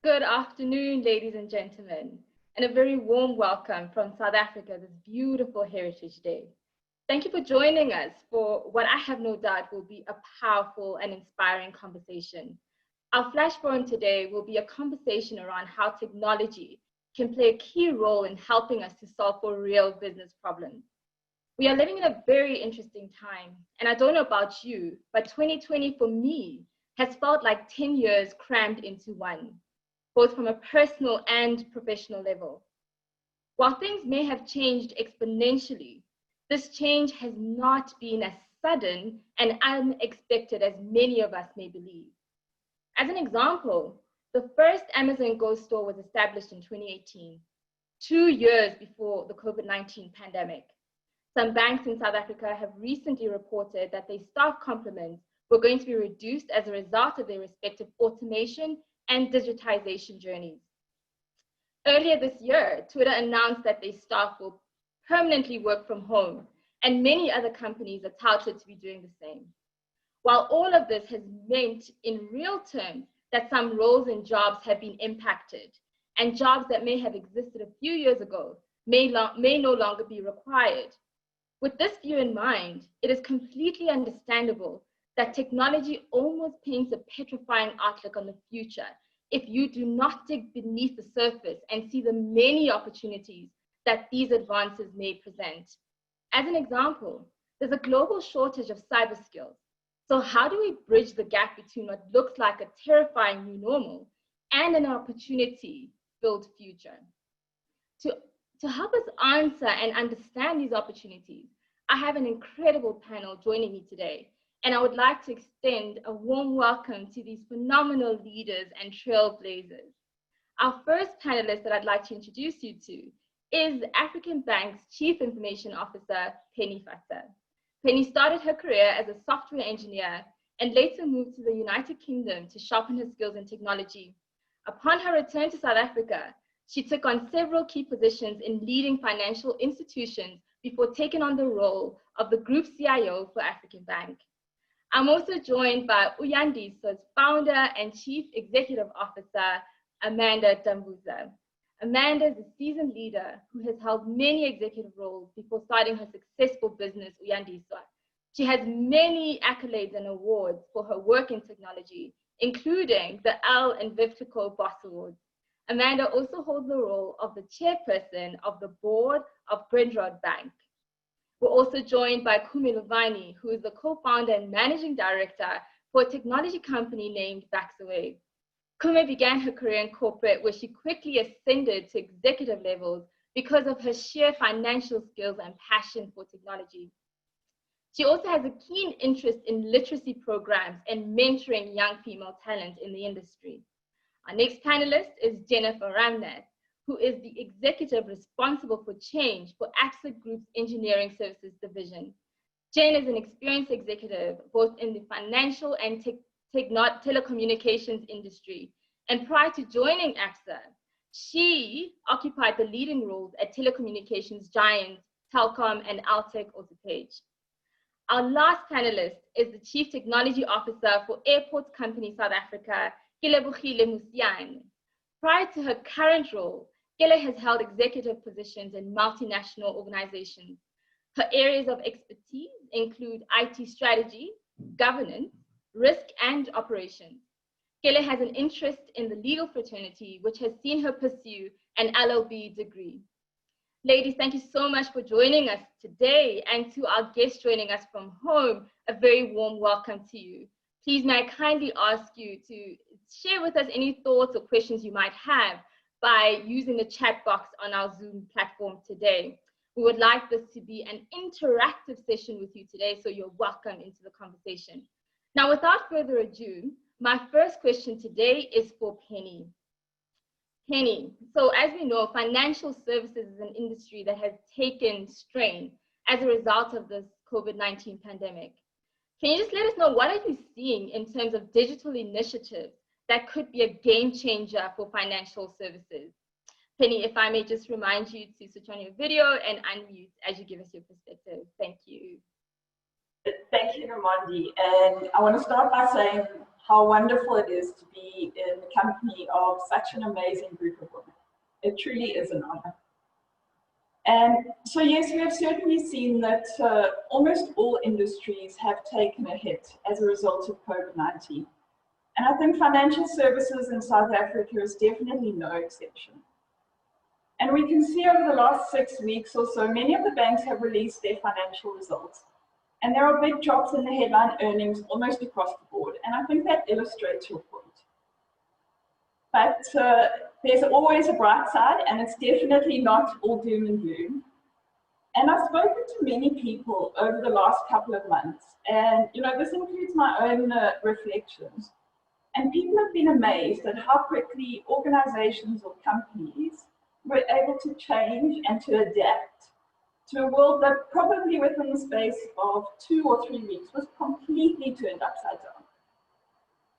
Good afternoon, ladies and gentlemen, and a very warm welcome from South Africa this beautiful Heritage Day. Thank you for joining us for what I have no doubt will be a powerful and inspiring conversation. Our flash forum today will be a conversation around how technology can play a key role in helping us to solve for real business problems. We are living in a very interesting time, and I don't know about you, but 2020 for me has felt like 10 years crammed into one, both from a personal and professional level. While things may have changed exponentially, this change has not been as sudden and unexpected as many of us may believe. As an example, the first Amazon Go store was established in 2018, 2 years before the COVID-19 pandemic. Some banks in South Africa have recently reported that their staff complements were going to be reduced as a result of their respective automation and digitization journeys. Earlier this year, Twitter announced that their staff will permanently work from home, and many other companies are touted to be doing the same. While all of this has meant in real terms that some roles and jobs have been impacted, and jobs that may have existed a few years ago may no longer be required. With this view in mind, it is completely understandable that technology almost paints a petrifying outlook on the future if you do not dig beneath the surface and see the many opportunities that these advances may present. As an example, there's a global shortage of cyber skills. So how do we bridge the gap between what looks like a terrifying new normal and an opportunity-filled future? To help us answer and understand these opportunities, I have an incredible panel joining me today, and I would like to extend a warm welcome to these phenomenal leaders and trailblazers. Our first panelist that I'd like to introduce you to is African Bank's Chief Information Officer, Penny Fatsa. Penny started her career as a software engineer and later moved to the United Kingdom to sharpen her skills in technology. Upon her return to South Africa, she took on several key positions in leading financial institutions before taking on the role of the Group CIO for African Bank. I'm also joined by Uyandiso's founder and Chief Executive Officer, Amanda Dambuza. Amanda is a seasoned leader who has held many executive roles before starting her successful business, Uyandiso. She has many accolades and awards for her work in technology, including the L and Viv Clicquot Boss Awards. Amanda also holds the role of the chairperson of the board of Grindrod Bank. We're also joined by Kumi Luvani, who is the co-founder and managing director for a technology company named Vaxaway. Kumi began her career in corporate, where she quickly ascended to executive levels because of her sheer financial skills and passion for technology. She also has a keen interest in literacy programs and mentoring young female talent in the industry. Our next panelist is Jennifer Ramnet, who is the executive responsible for change for AXA Group's Engineering Services Division. Jen is an experienced executive, both in the financial and telecommunications industry. And prior to joining AXA, she occupied the leading roles at telecommunications giants Telkom and Altec Autopage. Our last panelist is the Chief Technology Officer for Airports Company South Africa, Kelebogile Musiane. Prior to her current role, Kele has held executive positions in multinational organizations. Her areas of expertise include IT strategy, governance, risk, and operations. Kele has an interest in the legal fraternity, which has seen her pursue an LLB degree. Ladies, thank you so much for joining us today, and to our guests joining us from home, a very warm welcome to you. Please may I kindly ask you to share with us any thoughts or questions you might have by using the chat box on our Zoom platform today. We would like this to be an interactive session with you today, so you're welcome into the conversation. Now, without further ado, my first question today is for Penny. Penny, so as we know, financial services is an industry that has taken strain as a result of this COVID-19 pandemic. Can you just let us know, what are you seeing in terms of digital initiatives that could be a game changer for financial services? Penny, if I may just remind you to switch on your video and unmute as you give us your perspective. Thank you. Thank you, Ramandi. And I want to start by saying how wonderful it is to be in the company of such an amazing group of women. It truly is an honor. And so yes, we have certainly seen that almost all industries have taken a hit as a result of COVID-19. And I think financial services in South Africa is definitely no exception. And we can see over the last 6 weeks or so, many of the banks have released their financial results. And there are big drops in the headline earnings almost across the board. And I think that illustrates your point. But there's always a bright side, and it's definitely not all doom and gloom. And I've spoken to many people over the last couple of months. And this includes my own reflections. And people have been amazed at how quickly organizations or companies were able to change and to adapt to a world that probably within the space of 2 or 3 weeks was completely turned upside down.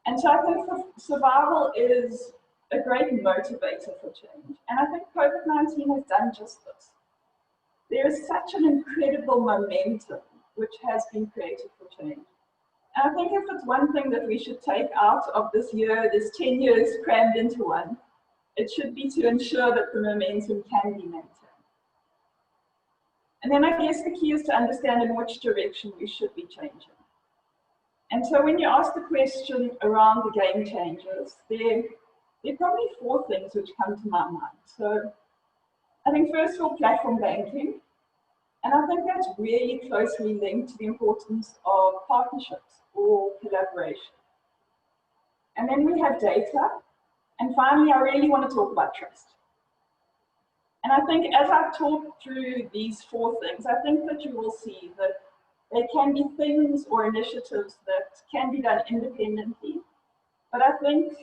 And so I think survival is a great motivator for change. And I think COVID-19 has done just this. There is such an incredible momentum which has been created for change. And I think if it's one thing that we should take out of this year, this 10 years crammed into one, it should be to ensure that the momentum can be maintained. And then I guess the key is to understand in which direction we should be changing. And so when you ask the question around the game changers, there are probably 4 things which come to my mind. So I think first of all, platform banking. And I think that's really closely linked to the importance of partnerships or collaboration. And then we have data. And finally, I really want to talk about trust. And I think as I've talked through these 4 things, I think that you will see that there can be things or initiatives that can be done independently. But I think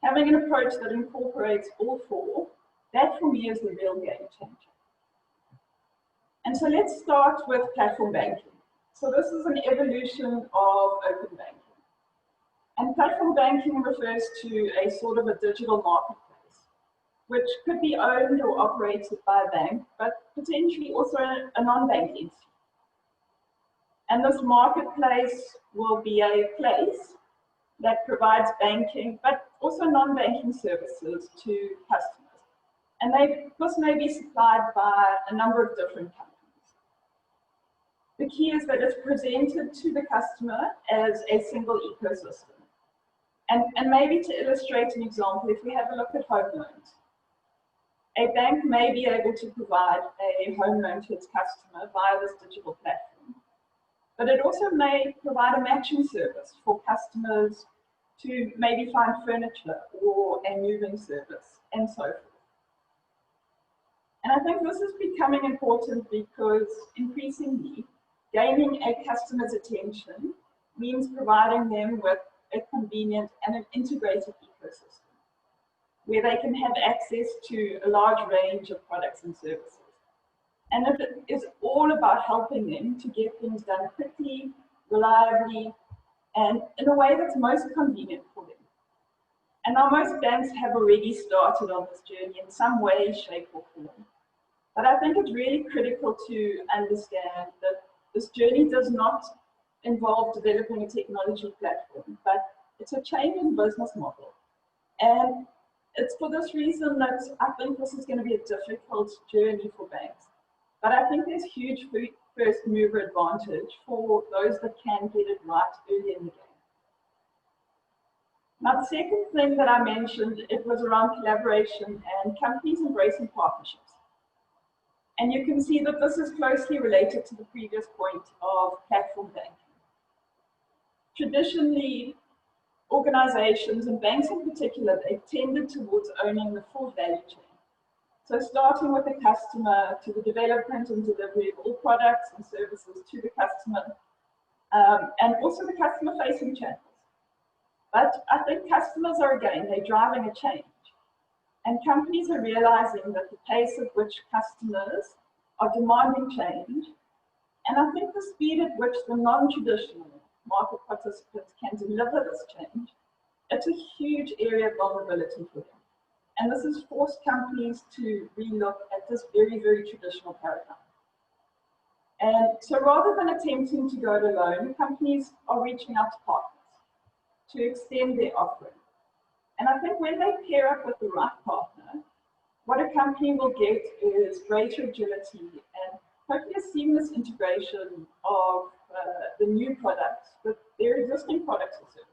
having an approach that incorporates all 4, that for me is the real game changer. And so let's start with platform banking. So this is an evolution of open banking. And platform banking refers to a sort of a digital marketplace, which could be owned or operated by a bank, but potentially also a non-bank entity. And this marketplace will be a place that provides banking, but also non-banking services to customers. And this may be supplied by a number of different companies. The key is that it's presented to the customer as a single ecosystem. And maybe to illustrate an example, if we have a look at home loans, a bank may be able to provide a home loan to its customer via this digital platform. But it also may provide a matching service for customers to maybe find furniture or a moving service and so forth. And I think this is becoming important because increasingly gaining a customer's attention means providing them with a convenient and an integrated ecosystem where they can have access to a large range of products and services. And it is all about helping them to get things done quickly, reliably, and in a way that's most convenient for them. And now most banks have already started on this journey in some way, shape, or form. But I think it's really critical to understand that this journey does not involve developing a technology platform, but it's a change in business model. And it's for this reason that I think this is going to be a difficult journey for banks. But I think there's huge first mover advantage for those that can get it right early in the game. Now, the second thing that I mentioned, it was around collaboration and companies embracing partnerships. And you can see that this is closely related to the previous point of platform banking. Traditionally, organizations and banks in particular, they've tended towards owning the full value chain. So starting with the customer to the development and delivery of all products and services to the customer, and also the customer-facing channels. But I think customers are, again, they're driving a change. And companies are realizing that the pace at which customers are demanding change, and I think the speed at which the non-traditional market participants can deliver this change, it's a huge area of vulnerability for them. And this has forced companies to relook at this very, very traditional paradigm. And so rather than attempting to go it alone, companies are reaching out to partners. to extend their offering. And I think when they pair up with the right partner, what a company will get is greater agility and hopefully a seamless integration of the new products with their existing products or services.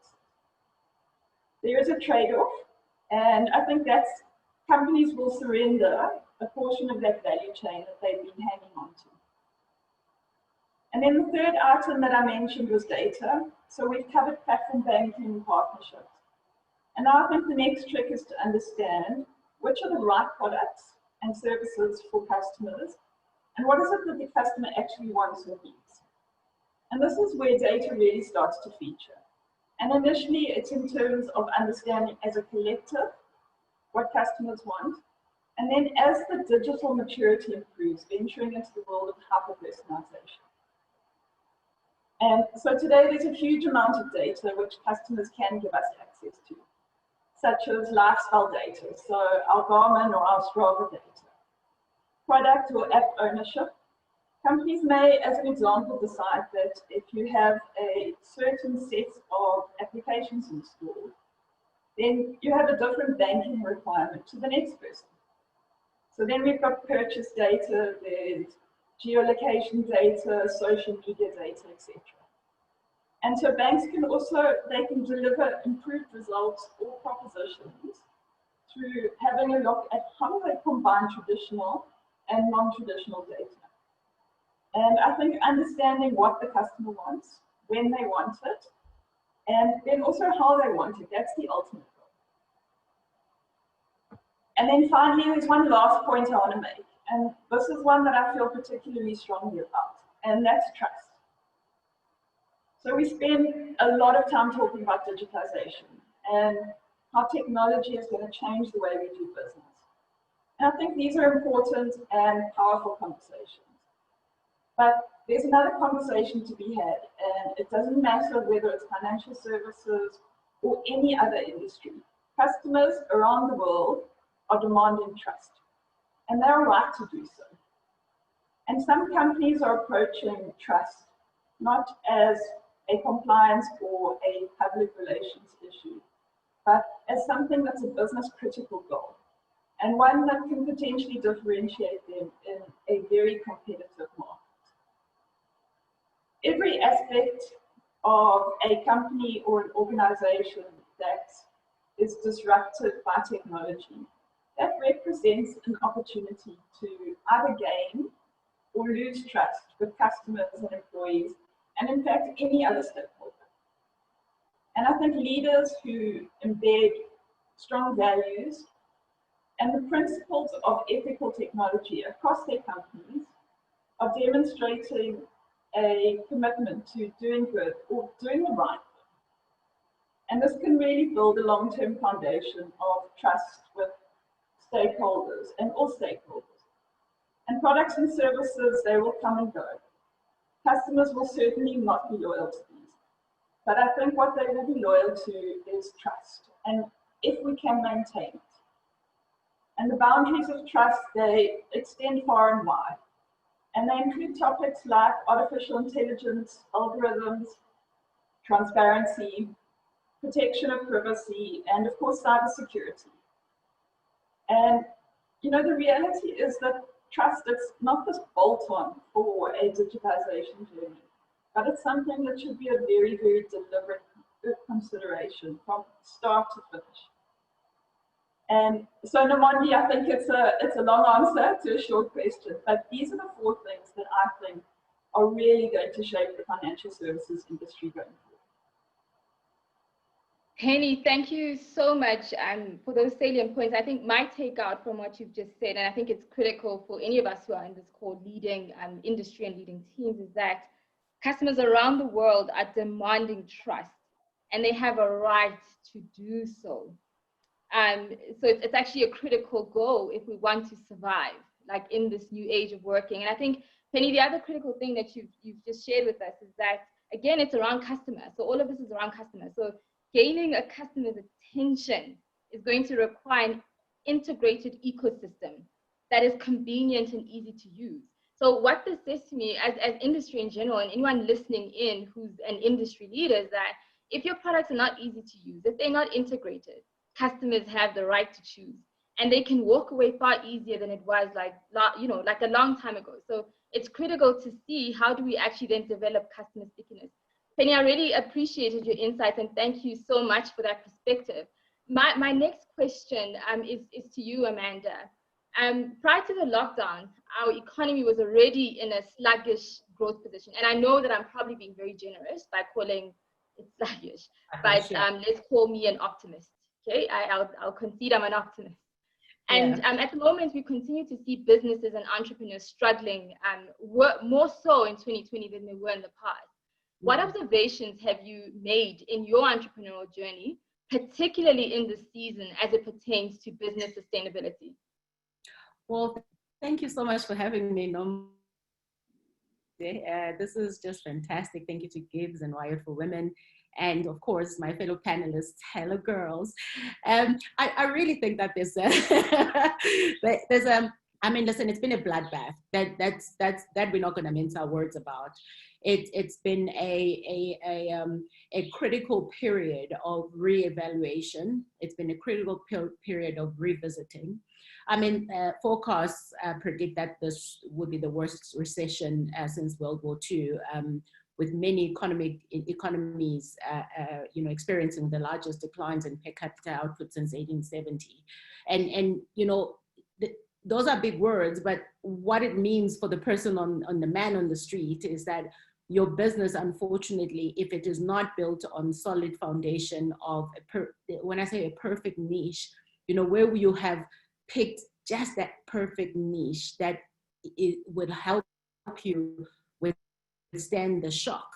There is a trade-off, and I think that's companies will surrender a portion of that value chain that they've been hanging on to. And then the third item that I mentioned was data. So we've covered platform banking partnerships. And now I think the next trick is to understand which are the right products and services for customers, and what is it that the customer actually wants or needs. And this is where data really starts to feature. And initially, it's in terms of understanding as a collective what customers want. And then as the digital maturity improves, venturing into the world of hyper-personalization. And so today, there's a huge amount of data which customers can give us access to, such as lifestyle data, so our Garmin or our Strava data. Product or app ownership. Companies may, as an example, decide that if you have a certain set of applications installed, then you have a different banking requirement to the next person. So then we've got purchase data, there's geolocation data, social media data, etc. And so banks can also, they can deliver improved results or propositions through having a look at how they combine traditional and non-traditional data. And I think understanding what the customer wants, when they want it, and then also how they want it, that's the ultimate goal. And then finally, there's one last point I want to make, and this is one that I feel particularly strongly about, and that's trust. So we spend a lot of time talking about digitization and how technology is going to change the way we do business. And I think these are important and powerful conversations. But there's another conversation to be had, and it doesn't matter whether it's financial services or any other industry. Customers around the world are demanding trust, and they're right to do so. And some companies are approaching trust not as a compliance or a public relations issue, but as something that's a business critical goal, and one that can potentially differentiate them in a very competitive market. Every aspect of a company or an organization that is disrupted by technology, that represents an opportunity to either gain or lose trust with customers and employees, and in fact, any other stakeholder. And I think leaders who embed strong values and the principles of ethical technology across their companies are demonstrating a commitment to doing good or doing the right thing. And this can really build a long-term foundation of trust with stakeholders and all stakeholders. And products and services, they will come and go. Customers will certainly not be loyal to these. But I think what they will be loyal to is trust, and if we can maintain it. And the boundaries of trust, they extend far and wide. And they include topics like artificial intelligence, algorithms, transparency, protection of privacy, and of course, cybersecurity. And you know, the reality is that trust is not this bolt-on for a digitization journey, but it's something that should be a very, very deliberate consideration from start to finish. And so, Nomondi, I think it's a long answer to a short question, but these are the 4 things that I think are really going to shape the financial services industry going forward. Penny, thank you so much for those salient points. I think my takeout from what you've just said, and I think it's critical for any of us who are in this call leading industry and leading teams, is that customers around the world are demanding trust, and they have a right to do so. So it's actually a critical goal if we want to survive, like in this new age of working. And I think, Penny, the other critical thing that you've just shared with us is that, again, it's around customers. So all of this is around customers. So gaining a customer's attention is going to require an integrated ecosystem that is convenient and easy to use. So what this says to me as industry in general, and anyone listening in who's an industry leader, is that if your products are not easy to use, if they're not integrated, customers have the right to choose, and they can walk away far easier than it was like a long time ago. So it's critical to see how do we actually then develop customer stickiness. Penny, I really appreciated your insights, and thank you so much for that perspective. My next question is to you, Amanda. Prior to the lockdown, our economy was already in a sluggish growth position. And I know that I'm probably being very generous by calling it sluggish, but let's call me an optimist. Okay, I'll concede I'm an optimist. And at the moment, we continue to see businesses and entrepreneurs struggling more so in 2020 than they were in the past. What observations have you made in your entrepreneurial journey, particularly in this season as it pertains to business sustainability? Well, thank you so much for having me. This is just fantastic. Thank you to GIBS and Wired for Women. And of course, my fellow panelists, hello girls. I really think that I mean, listen, it's been a bloodbath. That we're not going to mince our words about. It's been a critical period of reevaluation. It's been a critical period of revisiting. I mean, forecasts predict that this would be the worst recession since World War II, with many economies, experiencing the largest declines in per capita output since 1870. And those are big words, but what it means for the person on the man on the street is that your business, unfortunately, if it is not built on solid foundation of when I say a perfect niche, where you have picked just that perfect niche that it would help you withstand the shock,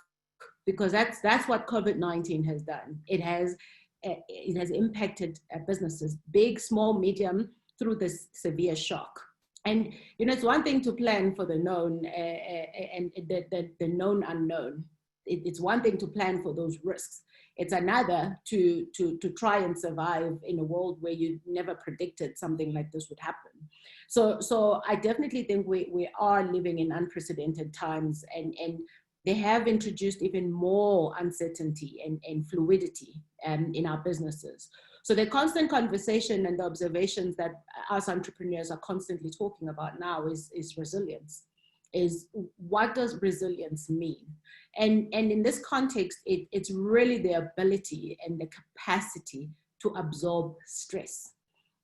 because that's what COVID-19 has done. It has impacted businesses, big, small, medium, through this severe shock. And it's one thing to plan for the known and the known unknown. It's one thing to plan for those risks. It's another to try and survive in a world where you never predicted something like this would happen. So I definitely think we are living in unprecedented times, and they have introduced even more uncertainty and fluidity in our businesses. So the constant conversation and the observations that us entrepreneurs are constantly talking about now is resilience. Is what does resilience mean? And in this context, it's really the ability and the capacity to absorb stress.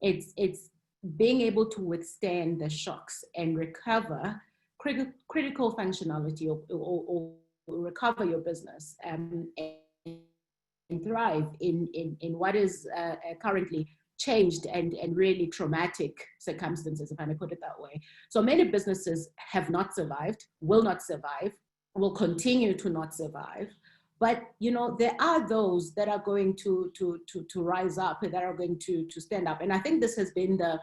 It's being able to withstand the shocks and recover critical functionality or recover your business and thrive in what is currently changed and really traumatic circumstances, if I may put it that way. So many businesses have not survived, will not survive, will continue to not survive. But there are those that are going to rise up, that are going to stand up. And I think this has been the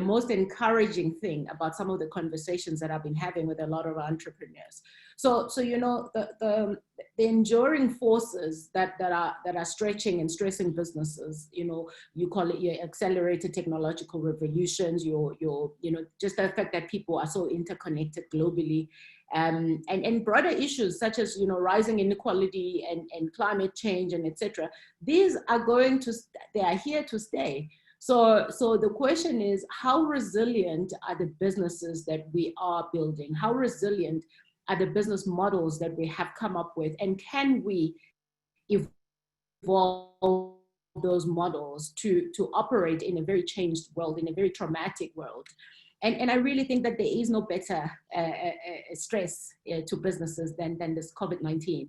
most encouraging thing about some of the conversations that I've been having with a lot of entrepreneurs. So the enduring forces that are stretching and stressing businesses, you call it your accelerated technological revolutions, your just the fact that people are so interconnected globally, and broader issues such as rising inequality and climate change and etc. These are they are here to stay. So the question is, how resilient are the businesses that we are building? How resilient are the business models that we have come up with? And can we evolve those models to operate in a very changed world, in a very traumatic world? And I really think that there is no better stress to businesses than this COVID-19.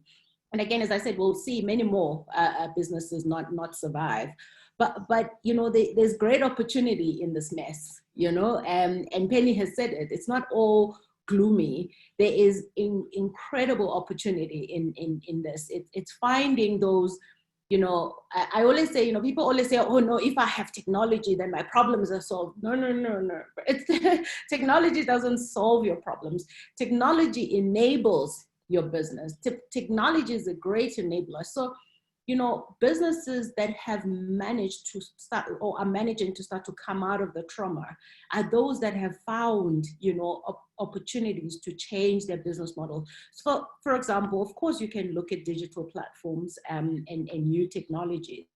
And again, as I said, we'll see many more businesses not survive. But there's great opportunity in this mess, and Penny has said it. It's not all gloomy. There is incredible opportunity in this. It's finding those, I always say, people always say, oh no, if I have technology, then my problems are solved. No. Technology doesn't solve your problems. Technology enables your business. Technology is a great enabler. So you know, businesses that have managed to start or are managing to start to come out of the trauma are those that have found, you know, opportunities to change their business model. So, for example, of course, you can look at digital platforms and new technologies.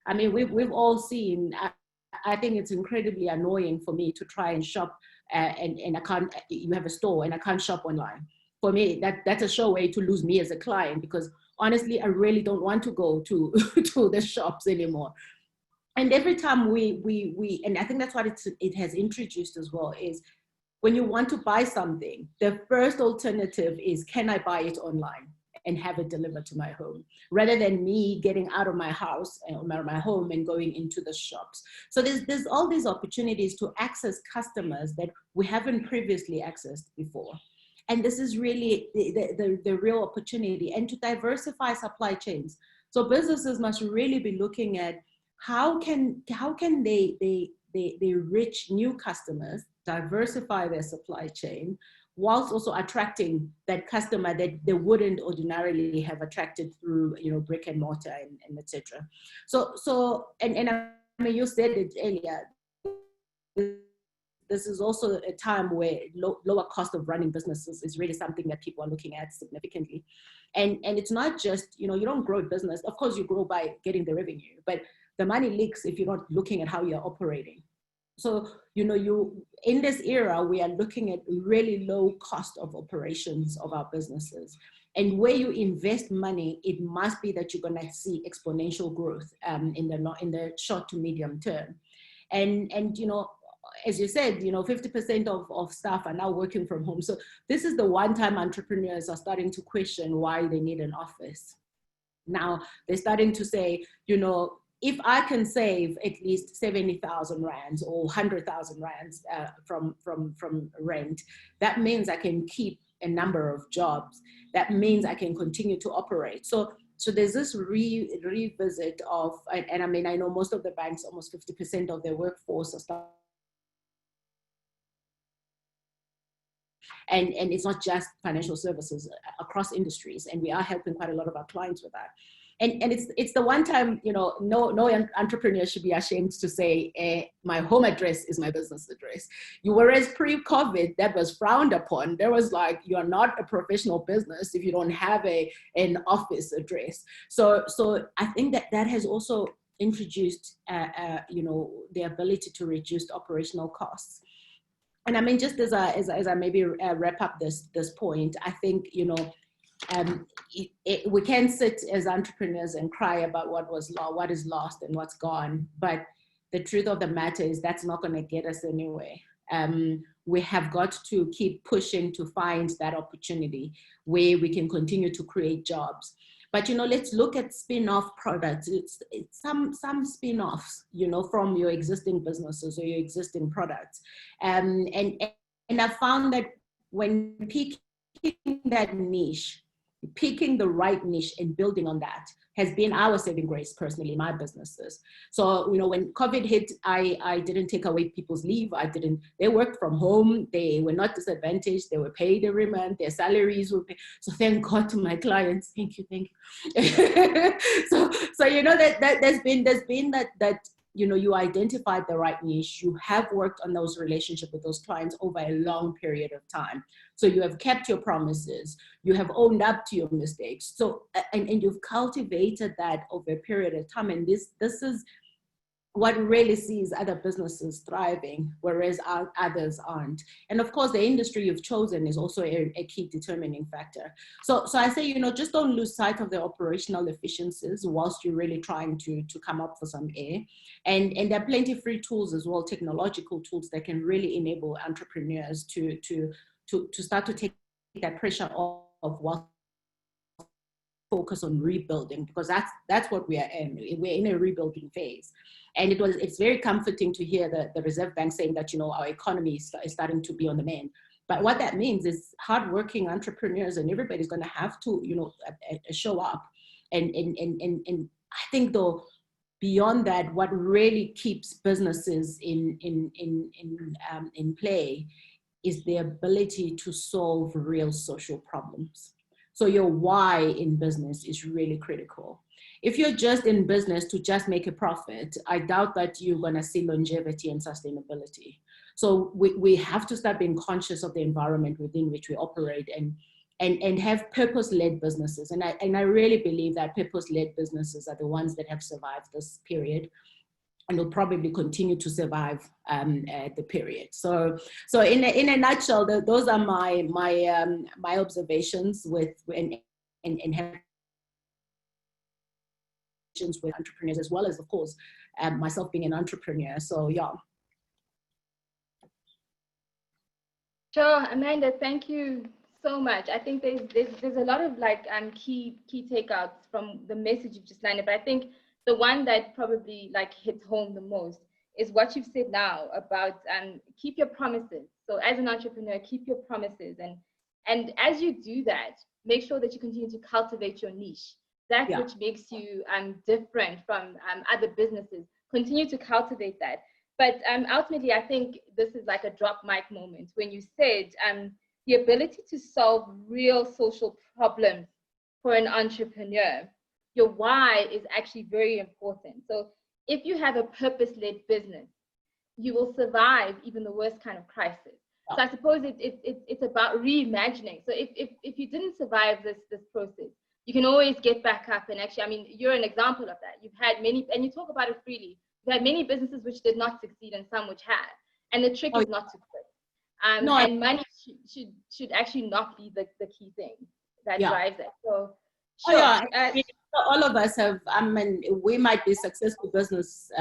I mean, we've all seen, I think it's incredibly annoying for me to try and shop and I can't, you have a store and I can't shop online. For me, that's a sure way to lose me as a client, because honestly, I really don't want to go to, to the shops anymore. And every time and I think that's what it has introduced as well, is when you want to buy something, the first alternative is, can I buy it online and have it delivered to my home, rather than me getting out of my house or my home and going into the shops. So there's all these opportunities to access customers that we haven't previously accessed before. And this is really the real opportunity, and to diversify supply chains. So businesses must really be looking at how can they reach new customers, diversify their supply chain, whilst also attracting that customer that they wouldn't ordinarily have attracted through, you know, brick and mortar and etc. So and I mean, you said it earlier, this is also a time where lower cost of running businesses is really something that people are looking at significantly. And it's not just, you know, you don't grow a business. Of course, you grow by getting the revenue, but the money leaks if you're not looking at how you're operating. So, you know, in this era, we are looking at really low cost of operations of our businesses. And where you invest money, it must be that you're going to see exponential growth in the short to medium term. And you know, as you said, you know, 50% of staff are now working from home. So this is the one time entrepreneurs are starting to question why they need an office. Now they're starting to say, you know, if I can save at least 70,000 rands or 100,000 rands from rent, that means I can keep a number of jobs. That means I can continue to operate. So there's this revisit of, and I mean, I know most of the banks, almost 50% of their workforce are starting. And it's not just financial services, across industries, and we are helping quite a lot of our clients with that. And it's the one time, you know, no entrepreneur should be ashamed to say, my home address is my business address. Whereas pre-COVID, that was frowned upon. There was like, you're not a professional business if you don't have an office address. So I think that has also introduced, you know, the ability to reduce operational costs. And I mean, just as I maybe wrap up this point, I think, you know, we can sit as entrepreneurs and cry about what is lost and what's gone, but the truth of the matter is that's not going to get us anywhere. We have got to keep pushing to find that opportunity where we can continue to create jobs. But, you know, let's look at spin-off products. It's some spin-offs, you know, from your existing businesses or your existing products. And I found that when picking that niche, picking the right niche and building on that has been our saving grace personally in my businesses. So, you know, when COVID hit, I didn't take away people's leave. They worked from home. They were not disadvantaged. They were paid every month. Their salaries were paid. So thank God to my clients. Thank you. So, you know, that there's been that, you know, you identified the right niche, you have worked on those relationships with those clients over a long period of time. So you have kept your promises, you have owned up to your mistakes. So, and you've cultivated that over a period of time. And this is what really sees other businesses thriving, whereas others aren't. And of course, the industry you've chosen is also a key determining factor. So I say, you know, just don't lose sight of the operational efficiencies whilst you're really trying to come up for some air. And there are plenty of free tools as well, technological tools that can really enable entrepreneurs to start to take that pressure off while focus on rebuilding, because that's what we are in. We're in a rebuilding phase. And it's very comforting to hear the Reserve Bank saying that, you know, our economy is starting to be on the mend. But what that means is hardworking entrepreneurs and everybody's going to have to, you know, show up. And I think, though, beyond that, what really keeps businesses in play is the ability to solve real social problems. So your why in business is really critical. If you're just in business to just make a profit, I doubt that you're going to see longevity and sustainability. So we have to start being conscious of the environment within which we operate and have purpose-led businesses. And I really believe that purpose-led businesses are the ones that have survived this period and will probably continue to survive the period. So in a nutshell, those are my observations with entrepreneurs, as well as, of course, myself being an entrepreneur. So yeah. Sure, Amanda, thank you so much. I think there's a lot of like key takeouts from the message you've just landed, but I think the one that probably like hits home the most is what you've said now about keep your promises. So as an entrepreneur, keep your promises, and as you do that, make sure that you continue to cultivate your niche. That which makes you different from other businesses. Continue to cultivate that. But ultimately, I think this is like a drop mic moment when you said the ability to solve real social problems for an entrepreneur. Your why is actually very important. So if you have a purpose-led business, you will survive even the worst kind of crisis. So I suppose it's about reimagining. So if you didn't survive this process, you can always get back up. And actually, I mean, you're an example of that. You've had many, and you talk about it freely. You've had many businesses which did not succeed and some which have. And the trick is not to quit. And money should actually not be the key thing that drives it. So, sure. I mean, all of us have, I mean, we might be successful business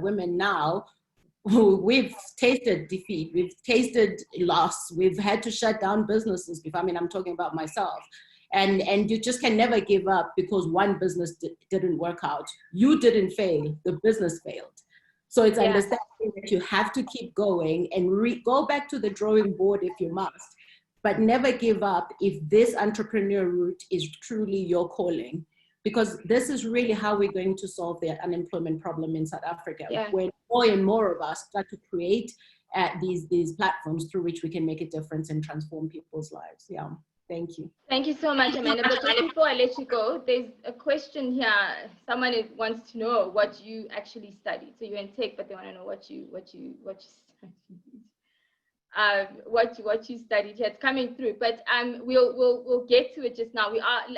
women now. We've tasted defeat, we've tasted loss, we've had to shut down businesses before. I mean, I'm talking about myself. And you just can never give up because one business didn't work out. You didn't fail, the business failed. So it's understanding that you have to keep going and go back to the drawing board if you must, but never give up if this entrepreneur route is truly your calling. Because this is really how we're going to solve the unemployment problem in South Africa, when more and more of us start to create these platforms through which we can make a difference and transform people's lives. Yeah. Thank you. Thank you so much, Amanda. But just before I let you go, there's a question here. Someone wants to know what you actually studied. So you're in tech, but they want to know what you studied. What you studied here. It's coming through, but we'll get to it just now.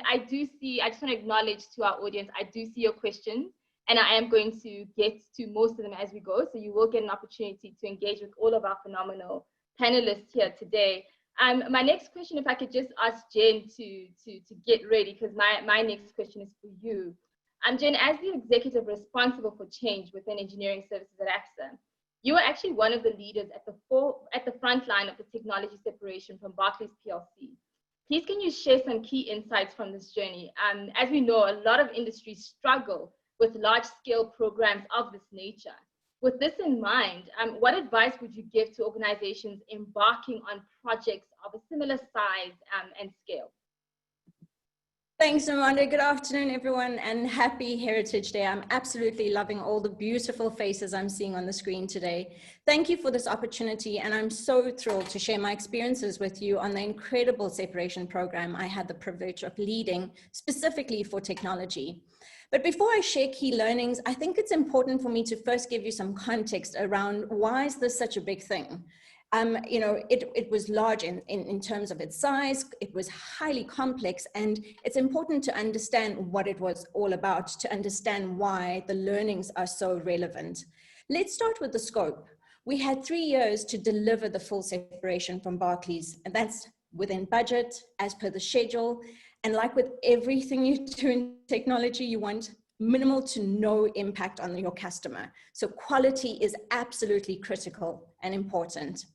I just want to acknowledge to our audience, I do see your questions, and I am going to get to most of them as we go. So you will get an opportunity to engage with all of our phenomenal panelists here today. My next question, if I could just ask Jen to get ready, because my next question is for you. Jen, as the executive responsible for change within engineering services at AXA, you are actually one of the leaders at the front line of the technology separation from Barclays PLC. Please, can you share some key insights from this journey? As we know, a lot of industries struggle with large-scale programs of this nature. With this in mind, what advice would you give to organizations embarking on projects of a similar size and scale? Thanks, Amanda. Good afternoon, everyone, and happy Heritage Day. I'm absolutely loving all the beautiful faces I'm seeing on the screen today. Thank you for this opportunity, and I'm so thrilled to share my experiences with you on the incredible separation program I had the privilege of leading specifically for technology. But before I share key learnings, I think it's important for me to first give you some context around why is this such a big thing? You know, it was large in terms of its size, it was highly complex, and it's important to understand what it was all about, to understand why the learnings are so relevant. Let's start with the scope. We had 3 years to deliver the full separation from Barclays, and that's within budget, as per the schedule. And like with everything you do in technology, you want minimal to no impact on your customer. So quality is absolutely critical and important.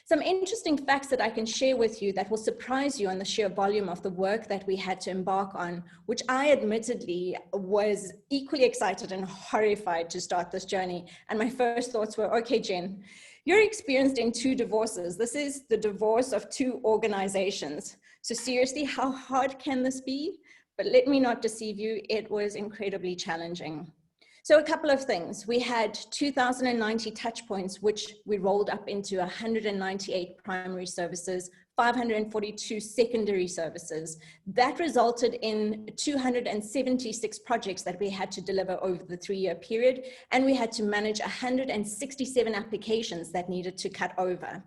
Some interesting facts that I can share with you that will surprise you on the sheer volume of the work that we had to embark on, which I admittedly was equally excited and horrified to start this journey. And my first thoughts were, okay, Jen, you're experienced in 2 divorces. This is the divorce of 2 organizations. So seriously, how hard can this be? But let me not deceive you, it was incredibly challenging. So a couple of things. We had 2,090 touch points, which we rolled up into 198 primary services, 542 secondary services. That resulted in 276 projects that we had to deliver over the 3-year period, and we had to manage 167 applications that needed to cut over.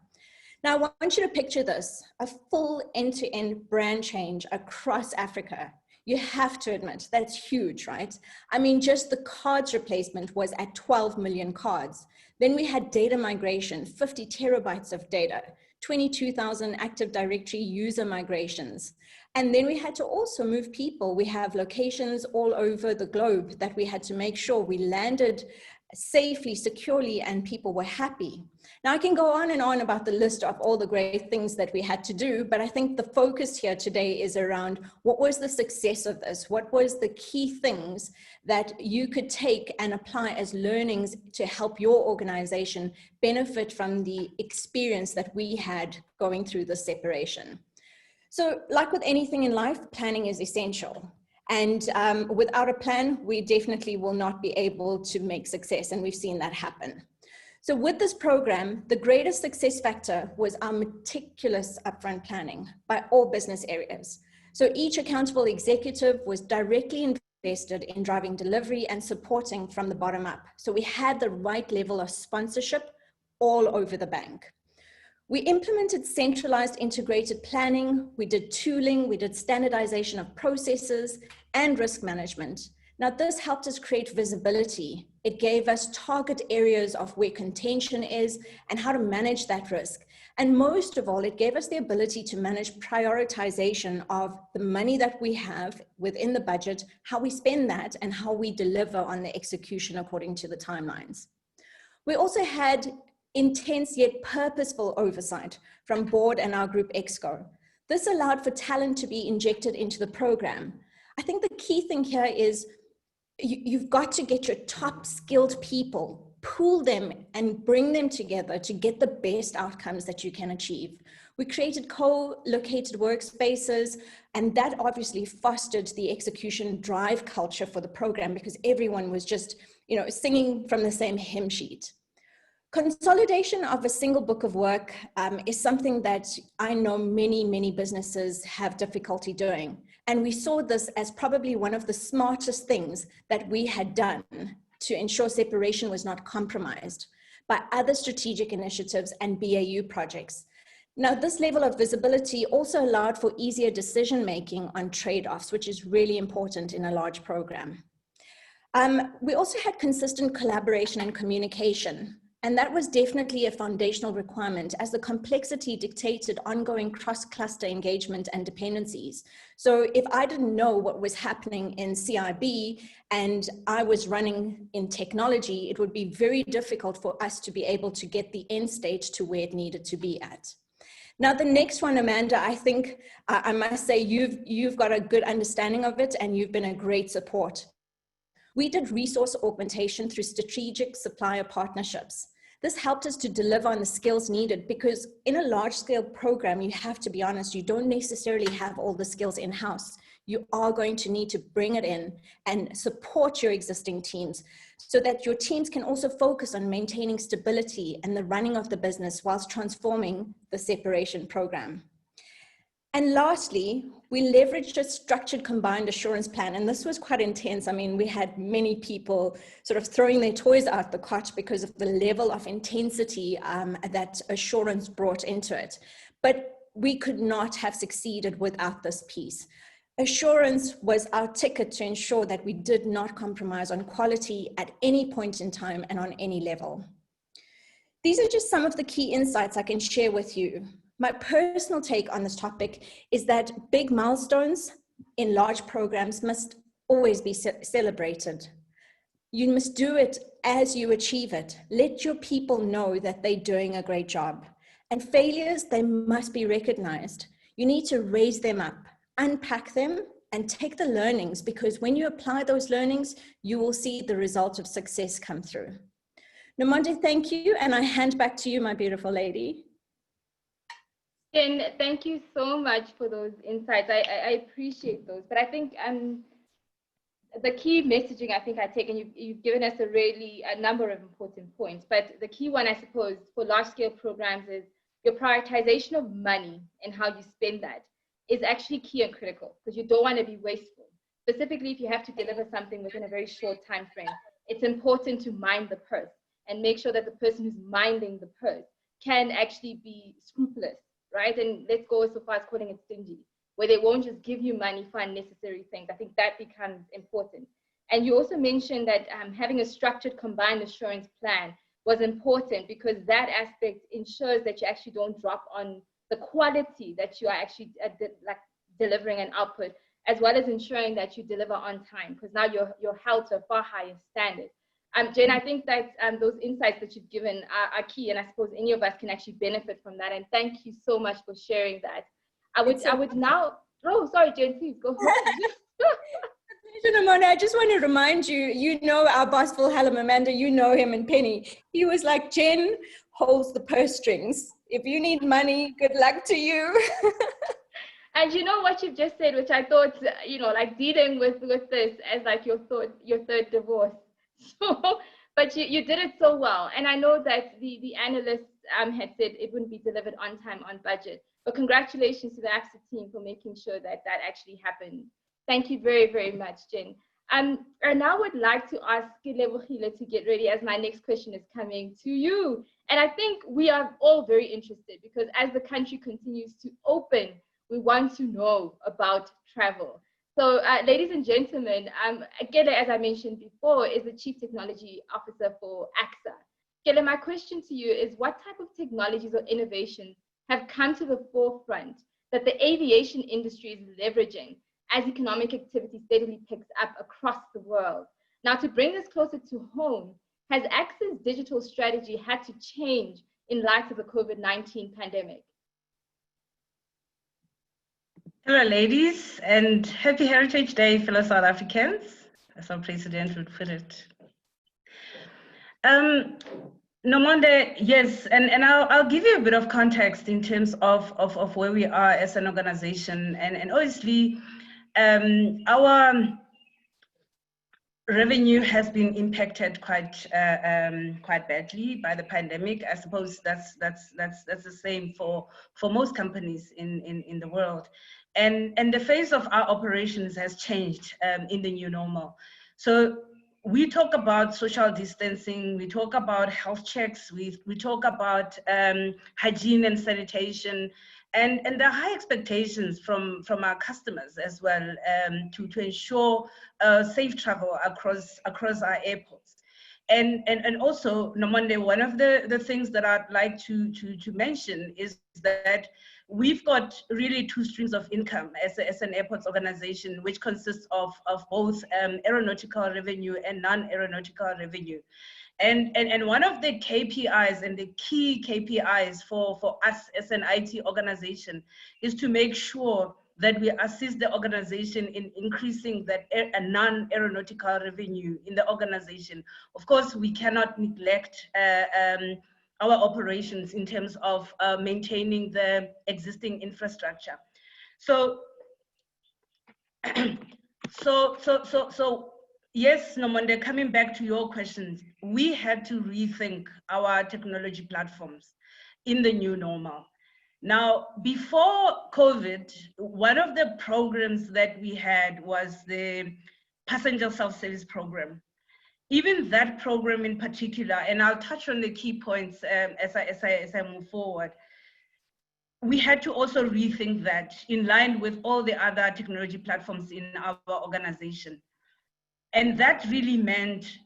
Now, I want you to picture this, a full end-to-end brand change across Africa. You have to admit, that's huge, right? I mean, just the cards replacement was at 12 million cards. Then we had data migration, 50 terabytes of data, 22,000 Active Directory user migrations. And then we had to also move people. We have locations all over the globe that we had to make sure we landed safely, securely, and people were happy. Now, I can go on and on about the list of all the great things that we had to do, but I think the focus here today is around what was the success of this? What was the key things that you could take and apply as learnings to help your organization benefit from the experience that we had going through the separation? So, like with anything in life, planning is essential. And without a plan, we definitely will not be able to make success, and we've seen that happen. So with this program, the greatest success factor was our meticulous upfront planning by all business areas. So each accountable executive was directly invested in driving delivery and supporting from the bottom up. So we had the right level of sponsorship all over the bank. We implemented centralized integrated planning, we did tooling, we did standardization of processes and risk management. Now this helped us create visibility. It gave us target areas of where contention is and how to manage that risk. And most of all, it gave us the ability to manage prioritization of the money that we have within the budget, how we spend that, and how we deliver on the execution according to the timelines. We also had intense yet purposeful oversight from board and our group exco. This allowed for talent to be injected into the program. I think the key thing here is you've got to get your top skilled people, pool them and bring them together to get the best outcomes that you can achieve. We created co-located workspaces, and that obviously fostered the execution drive culture for the program because everyone was just, singing from the same hymn sheet. Consolidation of a single book of work is something that I know many businesses have difficulty doing. And we saw this as probably one of the smartest things that we had done to ensure separation was not compromised by other strategic initiatives and BAU projects. Now, this level of visibility also allowed for easier decision-making on trade-offs, which is really important in a large program. We also had consistent collaboration and communication. And that was definitely a foundational requirement as the complexity dictated ongoing cross-cluster engagement and dependencies. So if I didn't know what was happening in CIB and I was running in technology, it would be very difficult for us to be able to get the end state to where it needed to be at. Now, the next one, Amanda, I think I must say you've got a good understanding of it and you've been a great support. We did resource augmentation through strategic supplier partnerships. This helped us to deliver on the skills needed because in a large scale program, you have to be honest, you don't necessarily have all the skills in-house. You are going to need to bring it in and support your existing teams so that your teams can also focus on maintaining stability and the running of the business whilst transforming the separation program. And lastly, we leveraged a structured combined assurance plan. And this was quite intense. I mean, we had many people sort of throwing their toys out the cot because of the level of intensity that assurance brought into it. But we could not have succeeded without this piece. Assurance was our ticket to ensure that we did not compromise on quality at any point in time and on any level. These are just some of the key insights I can share with you. My personal take on this topic is that big milestones in large programs must always be celebrated. You must do it as you achieve it. Let your people know that they're doing a great job. And failures, they must be recognized. You need to raise them up, unpack them, and take the learnings, because when you apply those learnings, you will see the result of success come through. Nomonde, thank you, and I hand back to you, my beautiful lady. Jen, thank you so much for those insights. I appreciate those. But I think the key messaging I think I take, and you've given us a number of important points, but the key one, I suppose, for large-scale programs is your prioritization of money and how you spend that is actually key and critical, because you don't want to be wasteful. Specifically, if you have to deliver something within a very short time frame, it's important to mind the purse and make sure that the person who's minding the purse can actually be scrupulous, right? And let's go so far as calling it stingy, where they won't just give you money for unnecessary things. I think that becomes important. And you also mentioned that having a structured combined assurance plan was important, because that aspect ensures that you actually don't drop on the quality that you are actually delivering an output, as well as ensuring that you deliver on time, because now you're held to a far higher standard. Jane, I think that those insights that you've given are key, and I suppose any of us can actually benefit from that. And thank you so much for sharing that. I would now, oh, sorry, Jane, please go ahead. Nomonde, I just want to remind you, you know our boss, Phil Hallam, Amanda, you know him, and Penny. He was like, Jen holds the purse strings. If you need money, good luck to you. And you know what you've just said, which I thought, you know, like dealing with this as like your third divorce. So, but you did it so well. And I know that the analysts had said it wouldn't be delivered on time, on budget. But congratulations to the AXA team for making sure that that actually happened. Thank you very, very much, Jen. I now would like to ask Lebohile to get ready, as my next question is coming to you. And I think we are all very interested, because as the country continues to open, we want to know about travel. So ladies and gentlemen, Gele, as I mentioned before, is the Chief Technology Officer for AXA. Gele, my question to you is, what type of technologies or innovations have come to the forefront that the aviation industry is leveraging as economic activity steadily picks up across the world? Now, to bring this closer to home, has AXA's digital strategy had to change in light of the COVID-19 pandemic? Hello, ladies, and happy Heritage Day, fellow South Africans, as our president would put it. Nomonde, yes, and I'll give you a bit of context in terms of where we are as an organization, and obviously our revenue has been impacted quite badly by the pandemic. I suppose that's the same for most companies in the world. And the face of our operations has changed in the new normal. So we talk about social distancing, we talk about health checks, we talk about hygiene and sanitation, and there are high expectations from our customers as well to ensure safe travel across our airports. And also, Nomonde, one of the things that I'd like to mention is that we've got really two streams of income as an airports organization, which consists of both aeronautical revenue and non-aeronautical revenue. And one of the KPIs and the key KPIs for us as an IT organization is to make sure that we assist the organization in increasing that non-aeronautical revenue in the organization. Of course, we cannot neglect our operations in terms of maintaining the existing infrastructure. So yes, Nomonde, coming back to your questions, we had to rethink our technology platforms in the new normal. Now, before COVID, one of the programs that we had was the passenger self-service program. Even that program in particular, and I'll touch on the key points as I move forward, we had to also rethink that in line with all the other technology platforms in our organization. And that really meant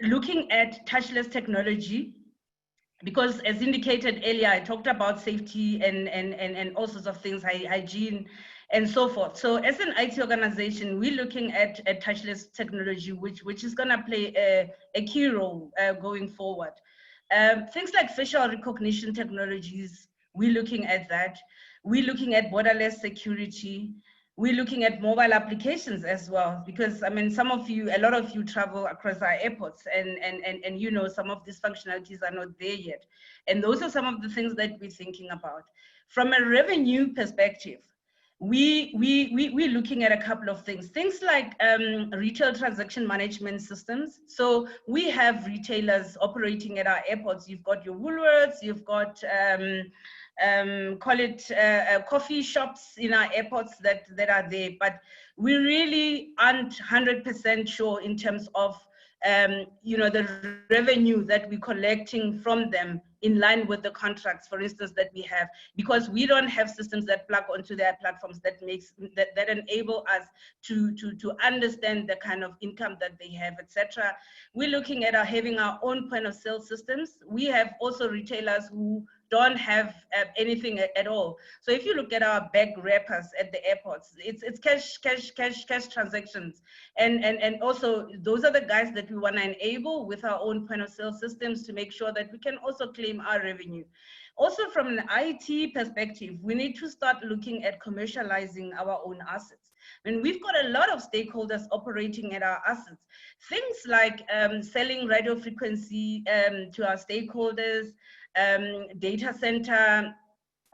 looking at touchless technology, because as indicated earlier, I talked about safety and all sorts of things, hygiene and so forth. So as an IT organization, we're looking at touchless technology, which is gonna play a key role going forward. Things like facial recognition technologies, we're looking at that. We're looking at borderless security. We're looking at mobile applications as well, because I mean, a lot of you travel across our airports, and you know, some of these functionalities are not there yet. And those are some of the things that we're thinking about. From a revenue perspective, we're looking at a couple of things like retail transaction management systems. So we have retailers operating at our airports. You've got your Woolworths, you've got call it coffee shops in our airports that are there, but we really aren't 100% sure in terms of the revenue that we're collecting from them in line with the contracts, for instance, that we have, because we don't have systems that plug onto their platforms that enable us to understand the kind of income that they have, etc. We're looking at having our own point of sale systems. We have also retailers who don't have anything at all. So if you look at our bag wrappers at the airports, it's cash transactions. And also those are the guys that we want to enable with our own point of sale systems to make sure that we can also claim our revenue. Also from an IT perspective, we need to start looking at commercializing our own assets. And we've got a lot of stakeholders operating at our assets. Things like selling radio frequency to our stakeholders, data center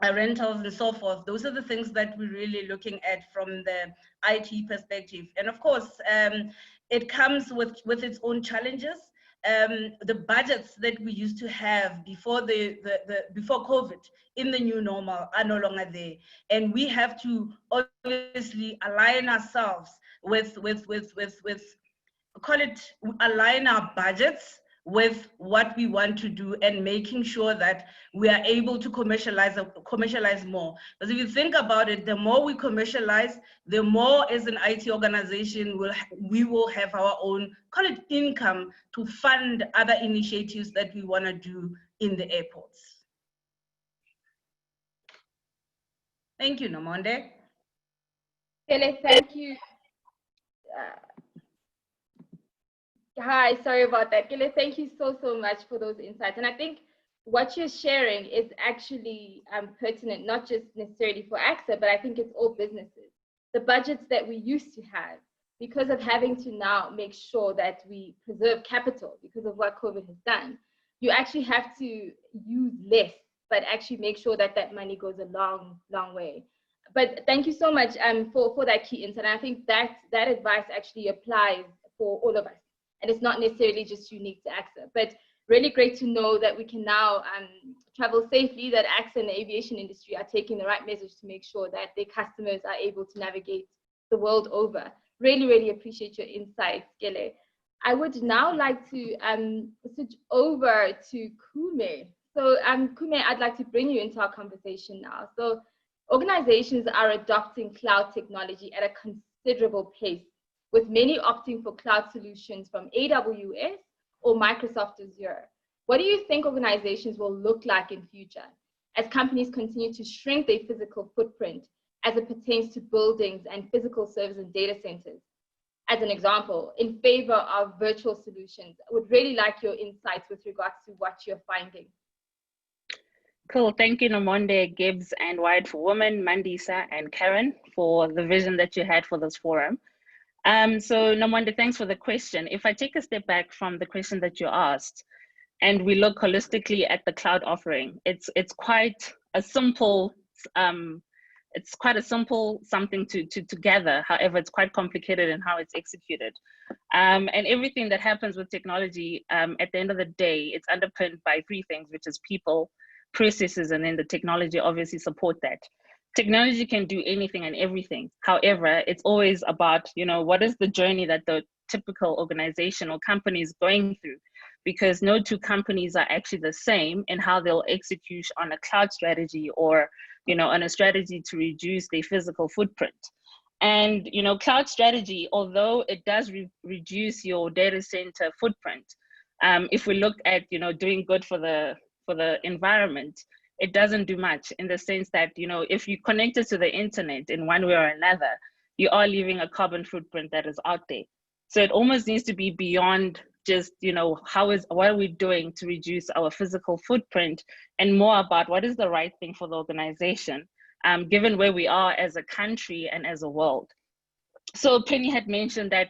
rentals and so forth. Those are the things that we're really looking at from the IT perspective. And of course, it comes with its own challenges. The budgets that we used to have before before COVID in the new normal are no longer there. And we have to obviously align ourselves with align our budgets with what we want to do and making sure that we are able to commercialize more. Because if you think about it, the more we commercialize, the more as an IT organization we will have our own income to fund other initiatives that we want to do in the airports. Thank you, Nomonde. Kele, thank you. Hi, sorry about that. Kele, thank you so much for those insights. And I think what you're sharing is actually pertinent, not just necessarily for AXA, but I think it's all businesses. The budgets that we used to have, because of having to now make sure that we preserve capital because of what COVID has done, you actually have to use less, but actually make sure that that money goes a long way. But thank you so much for that key insight. And I think that advice actually applies for all of us. And it's not necessarily just unique to AXA, but really great to know that we can now travel safely, that AXA and the aviation industry are taking the right measures to make sure that their customers are able to navigate the world over. Really appreciate your insights, Kele. I would now like to switch over to Kume. So Kume, I'd like to bring you into our conversation now. So organizations are adopting cloud technology at a considerable pace, with many opting for cloud solutions from AWS or Microsoft Azure. What do you think organizations will look like in future as companies continue to shrink their physical footprint as it pertains to buildings and physical servers and data centers? As an example, in favor of virtual solutions, I would really like your insights with regards to what you're finding. Cool, thank you Nomonde, GIBS and Wired for Women, Mandisa and Karen for the vision that you had for this forum. So Nomonde, thanks for the question. If I take a step back from the question that you asked and we look holistically at the cloud offering, it's quite a simple something to gather. However, it's quite complicated in how it's executed. And everything that happens with technology, at the end of the day, it's underpinned by three things, which is people, processes, and then the technology obviously support that. Technology can do anything and everything. However, it's always about, what is the journey that the typical organization or company is going through? Because no two companies are actually the same in how they'll execute on a cloud strategy or, on a strategy to reduce their physical footprint. And, cloud strategy, although it does reduce your data center footprint, if we look at, doing good for the environment, it doesn't do much in the sense that, if you connect it to the internet in one way or another, you are leaving a carbon footprint that is out there. So it almost needs to be beyond just, what are we doing to reduce our physical footprint, and more about what is the right thing for the organization, given where we are as a country and as a world. So Penny had mentioned that,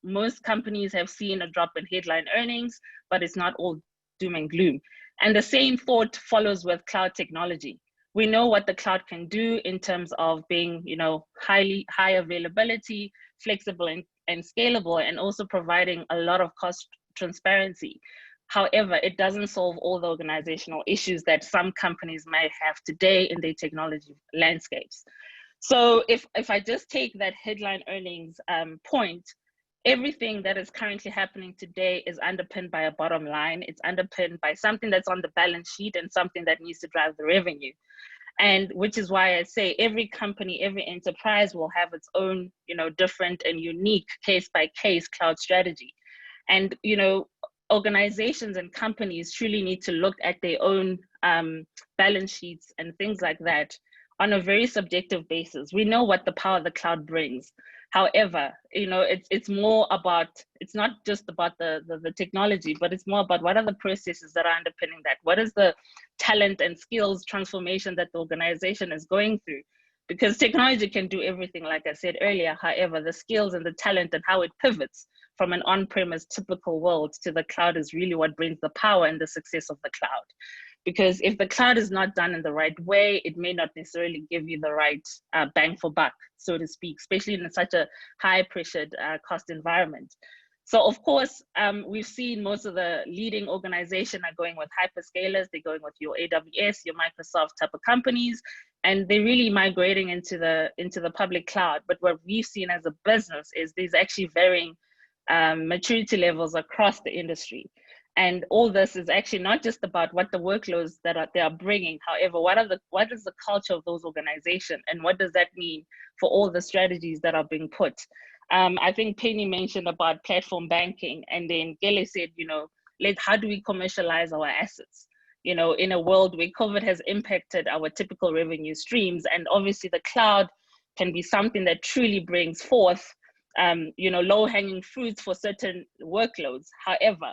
most companies have seen a drop in headline earnings, but it's not all doom and gloom. And the same thought follows with cloud technology. We know what the cloud can do in terms of being, high availability, flexible and scalable, and also providing a lot of cost transparency. However, it doesn't solve all the organizational issues that some companies might have today in their technology landscapes. So if I just take that headline earnings point, everything that is currently happening today is underpinned by a bottom line. It's underpinned by something that's on the balance sheet and something that needs to drive the revenue. And which is why I say every company, every enterprise will have its own, different and unique case-by-case cloud strategy. And, organizations and companies truly need to look at their own balance sheets and things like that on a very subjective basis. We know what the power of the cloud brings. However, it's more about, it's not just about the technology, but it's more about what are the processes that are underpinning that? What is the talent and skills transformation that the organization is going through? Because technology can do everything, like I said earlier. However, the skills and the talent and how it pivots from an on-premise typical world to the cloud is really what brings the power and the success of the cloud. Because if the cloud is not done in the right way, it may not necessarily give you the right bang for buck, so to speak, especially in such a high pressured cost environment. So of course, we've seen most of the leading organizations are going with hyperscalers. They're going with your AWS, your Microsoft type of companies, and they're really migrating into the public cloud. But what we've seen as a business is there's actually varying maturity levels across the industry. And all this is actually not just about what the workloads that they are bringing. However, what is the culture of those organizations, and what does that mean for all the strategies that are being put? I think Penny mentioned about platform banking, and then Gele said, how do we commercialize our assets? In a world where COVID has impacted our typical revenue streams, and obviously the cloud can be something that truly brings forth, low-hanging fruits for certain workloads. However,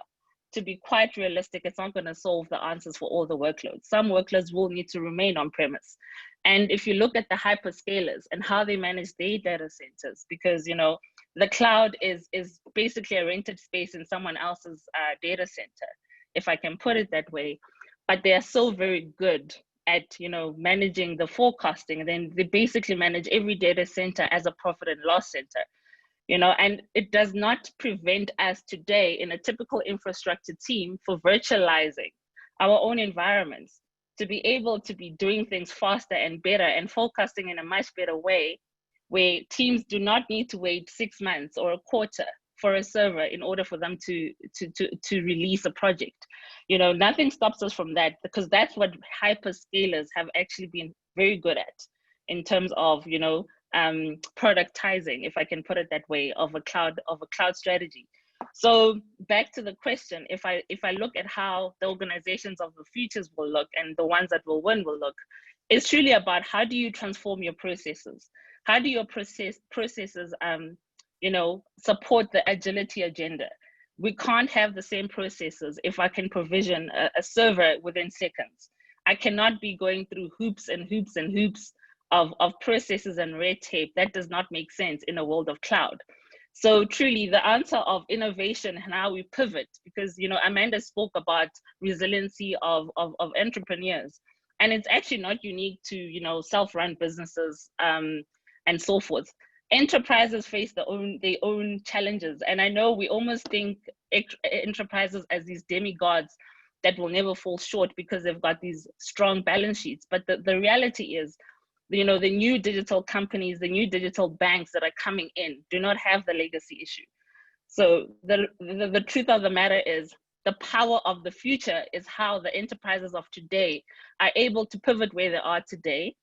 to be quite realistic, it's not going to solve the answers for all the workloads. Some workloads will need to remain on premise. And if you look at the hyperscalers and how they manage their data centers, because the cloud is basically a rented space in someone else's data center, if I can put it that way. But they are so very good at managing the forecasting. And then they basically manage every data center as a profit and loss center. And it does not prevent us today in a typical infrastructure team for virtualizing our own environments to be able to be doing things faster and better and forecasting in a much better way, where teams do not need to wait 6 months or a quarter for a server in order for them to release a project. Nothing stops us from that, because that's what hyperscalers have actually been very good at in terms of productizing, if I can put it that way, of a cloud strategy. So back to the question, if I look at how the organizations of the futures will look and the ones that will win will look, it's truly about how do you transform your processes? How do your processes support the agility agenda? We can't have the same processes if I can provision a server within seconds. I cannot be going through hoops and hoops and hoops of processes and red tape. That does not make sense in a world of cloud. So truly the answer of innovation and how we pivot, because Amanda spoke about resiliency of entrepreneurs, and it's actually not unique to self-run businesses and so forth. Enterprises face their own challenges, and I know we almost think enterprises as these demigods that will never fall short because they've got these strong balance sheets. But the reality is, the new digital companies, the new digital banks that are coming in do not have the legacy issue. So the truth of the matter is, the power of the future is how the enterprises of today are able to pivot where they are today,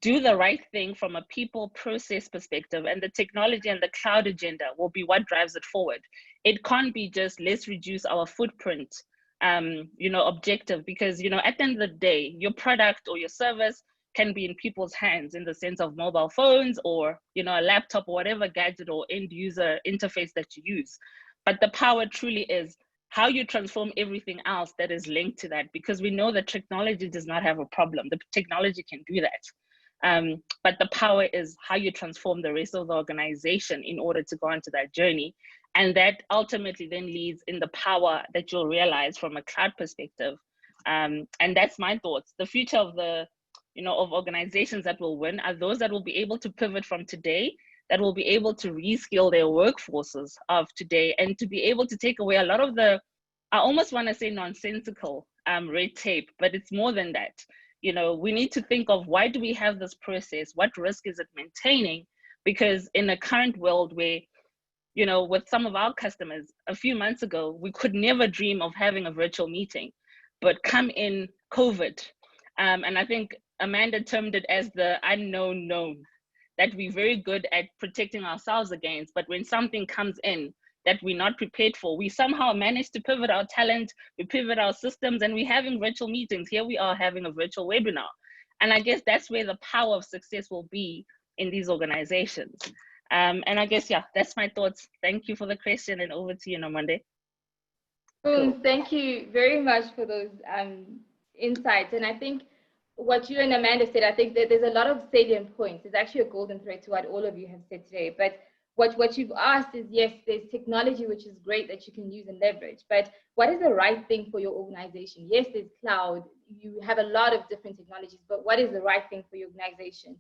do the right thing from a people process perspective, and the technology and the cloud agenda will be what drives it forward. It can't be just let's reduce our footprint objective, because at the end of the day, your product or your service can be in people's hands in the sense of mobile phones or a laptop or whatever gadget or end user interface that you use. But the power truly is how you transform everything else that is linked to that, because we know that technology does not have a problem. The technology can do that. But the power is how you transform the rest of the organization in order to go onto that journey. And that ultimately then leads in the power that you'll realize from a cloud perspective. And that's my thoughts. The future of the of organizations that will win are those that will be able to pivot from today, that will be able to reskill their workforces of today, and to be able to take away a lot of the, I almost want to say nonsensical red tape, but it's more than that. We need to think of, why do we have this process? What risk is it maintaining? Because in a current world where, with some of our customers, a few months ago, we could never dream of having a virtual meeting, but come in COVID. And I think Amanda termed it as the unknown known, that we're very good at protecting ourselves against, but when something comes in that we're not prepared for, we somehow manage to pivot our talent, we pivot our systems, and we're having virtual meetings. Here we are having a virtual webinar. And I guess that's where the power of success will be in these organizations. And I guess, yeah, that's my thoughts. Thank you for the question, and over to you, Nomande. Cool. Thank you very much for those insights. And I think what you and Amanda said, I think that there's a lot of salient points. There's actually a golden thread to what all of you have said today. But what you've asked is, yes, there's technology, which is great that you can use and leverage, but what is the right thing for your organization? Yes, there's cloud, you have a lot of different technologies, but what is the right thing for your organization?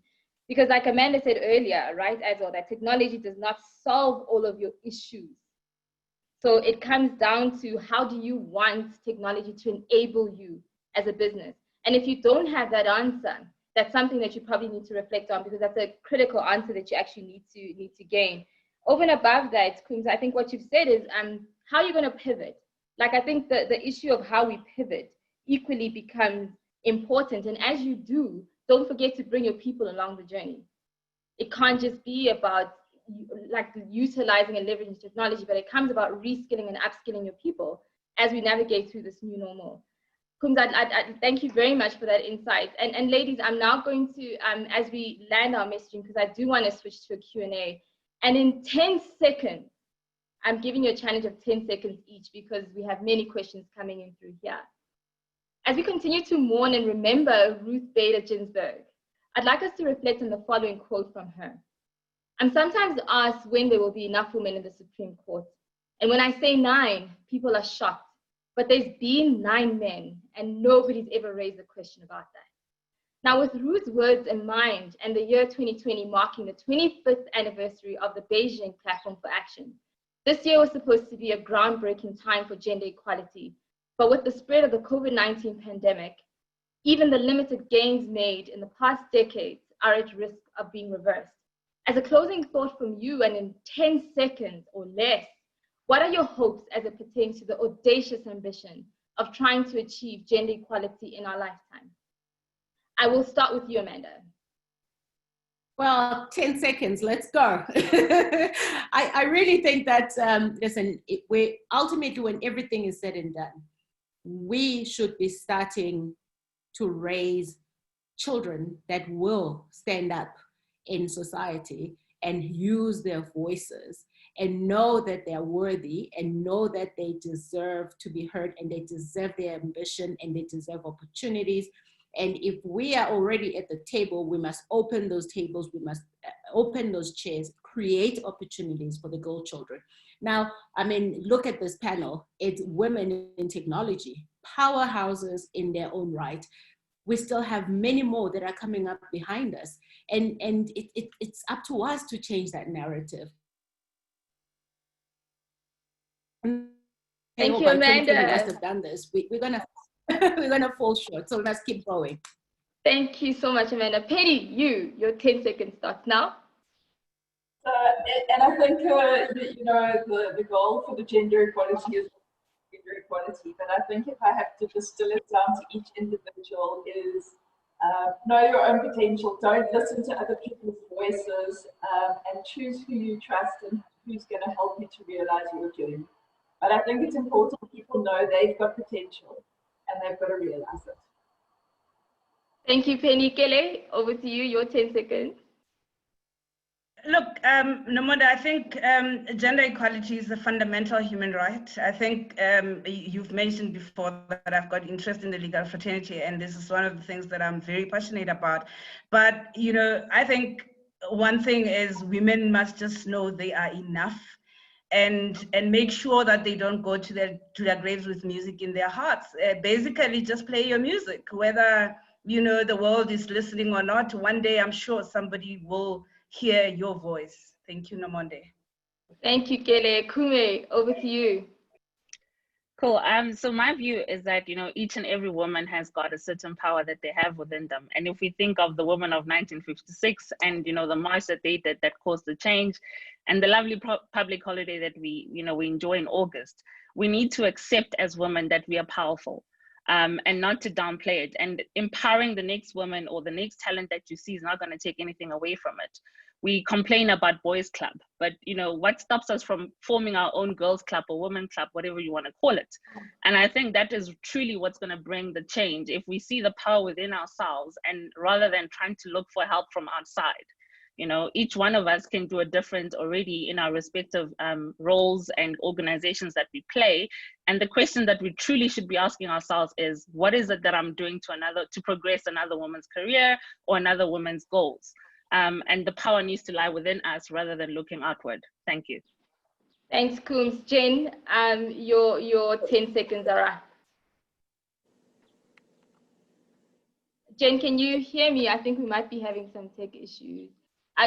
Because like Amanda said earlier, right, as well, that technology does not solve all of your issues. So it comes down to, how do you want technology to enable you as a business? And if you don't have that answer, that's something that you probably need to reflect on, because that's a critical answer that you actually need to gain. Over and above that, Kums, I think what you've said is how are you going to pivot? Like, I think the issue of how we pivot equally becomes important. And as you do, don't forget to bring your people along the journey. It can't just be about like utilizing and leveraging technology, but it comes about reskilling and upskilling your people as we navigate through this new normal. Kums, I thank you very much for that insight. And ladies, I'm now going to, as we land our messaging, because I do want to switch to a Q&A. And in 10 seconds, I'm giving you a challenge of 10 seconds each, because we have many questions coming in through here. As we continue to mourn and remember Ruth Bader Ginsburg, I'd like us to reflect on the following quote from her. I'm sometimes asked when there will be enough women in the Supreme Court. And when I say 9, people are shocked. But there's been 9 men, and nobody's ever raised a question about that. Now, with Ruth's words in mind, and the year 2020 marking the 25th anniversary of the Beijing Platform for Action, this year was supposed to be a groundbreaking time for gender equality. But with the spread of the COVID-19 pandemic, even the limited gains made in the past decades are at risk of being reversed. As a closing thought from you, and in 10 seconds or less, what are your hopes as it pertains to the audacious ambition of trying to achieve gender equality in our lifetime? I will start with you, Amanda. Well, 10 seconds, let's go. I really think that, listen, ultimately, when everything is said and done, we should be starting to raise children that will stand up in society and use their voices and know that they're worthy and know that they deserve to be heard and they deserve their ambition and they deserve opportunities. And if we are already at the table, we must open those tables, we must open those chairs, create opportunities for the girl children. Now, I mean, look at this panel. It's women in technology, powerhouses in their own right. We still have many more that are coming up behind us. And it's up to us to change that narrative. Thank you, Amanda. We must have done this. We're gonna fall short. So let's keep going. Thank you so much, Amanda. Penny, your 10 seconds starts now. And I think the goal for the gender equality is gender equality. But I think if I have to distill it down to each individual is know your own potential. Don't listen to other people's voices, and choose who you trust and who's going to help you to realize your dream. But I think it's important people know they've got potential and they've got to realize it. Thank you, Penny. Kele, over to you, your 10 seconds. Look, Nomonde, I think gender equality is a fundamental human right. I think you've mentioned before that I've got interest in the legal fraternity, and this is one of the things that I'm very passionate about. But, I think one thing is women must just know they are enough, and make sure that they don't go to their graves with music in their hearts. Basically, just play your music, whether you know, the world is listening or not, one day I'm sure somebody will hear your voice. Thank you, Nomonde. Thank you, Kele. Kume, over to you. Cool. So my view is that, you know, each and every woman has got a certain power that they have within them. And if we think of the women of 1956 and, you know, the march that they did that caused the change, and the lovely public holiday that we enjoy in August, we need to accept as women that we are powerful, and not to downplay it. And empowering the next woman or the next talent that you see is not going to take anything away from it. We complain about boys club, but you know, what stops us from forming our own girls club or women club, whatever you want to call it? And I think that is truly what's going to bring the change. If we see the power within ourselves, and rather than trying to look for help from outside, you know, each one of us can do a difference already in our respective roles and organizations that we play. And the question that we truly should be asking ourselves is, what is it that I'm doing to progress another woman's career or another woman's goals? And the power needs to lie within us rather than looking outward. Thank you. Thanks, Coombs. Jen, your 10 seconds are up. Jen, can you hear me? I think we might be having some tech issues.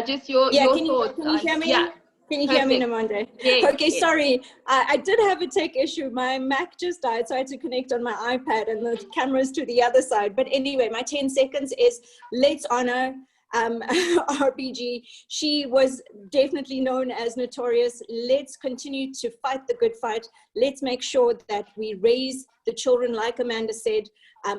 Just your thoughts. Can you hear me? Yeah. Can you hear me, Namonde? Yes, okay, yes. Sorry. I did have a tech issue. My Mac just died, so I had to connect on my iPad and the camera's to the other side. But anyway, my 10 seconds is let's honor RPG. She was definitely known as notorious. Let's continue to fight the good fight. Let's make sure that we raise the children, like Amanda said,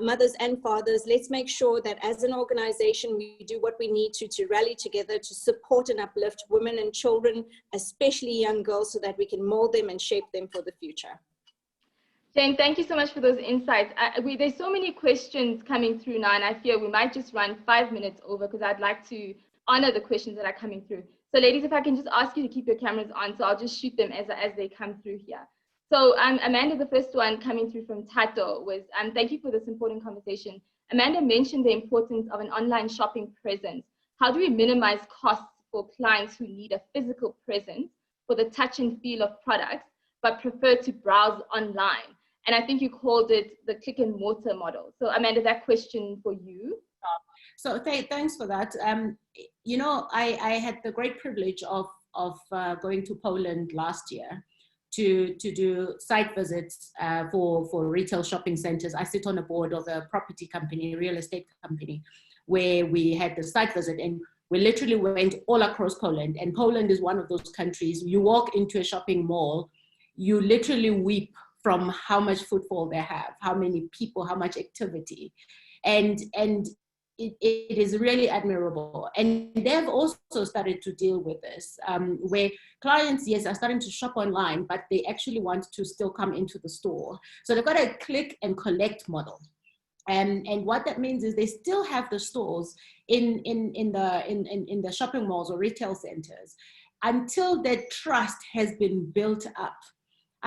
mothers and fathers. Let's make sure that as an organization, we do what we need to rally together to support and uplift women and children, especially young girls, so that we can mold them and shape them for the future. Jane, thank you so much for those insights. There's so many questions coming through now, and I fear we might just run 5 minutes over because I'd like to honor the questions that are coming through. So ladies, if I can just ask you to keep your cameras on, so I'll just shoot them as they come through here. So Amanda, the first one coming through from Tato was, thank you for this important conversation. Amanda mentioned the importance of an online shopping presence. How do we minimize costs for clients who need a physical presence for the touch and feel of products, but prefer to browse online? And I think you called it the click and mortar model. So Amanda, that question for you. So thanks for that. You know, I had the great privilege of going to Poland last year to do site visits for retail shopping centers. I sit on a board of a property company, a real estate company, where we had the site visit, and we literally went all across Poland. And Poland is one of those countries, you walk into a shopping mall, you literally weep from how much footfall they have, how many people, how much activity. And it is really admirable. And they've also started to deal with this, where clients, yes, are starting to shop online, but they actually want to still come into the store. So they've got a click and collect model. And what that means is they still have the stores in the shopping malls or retail centers until that trust has been built up.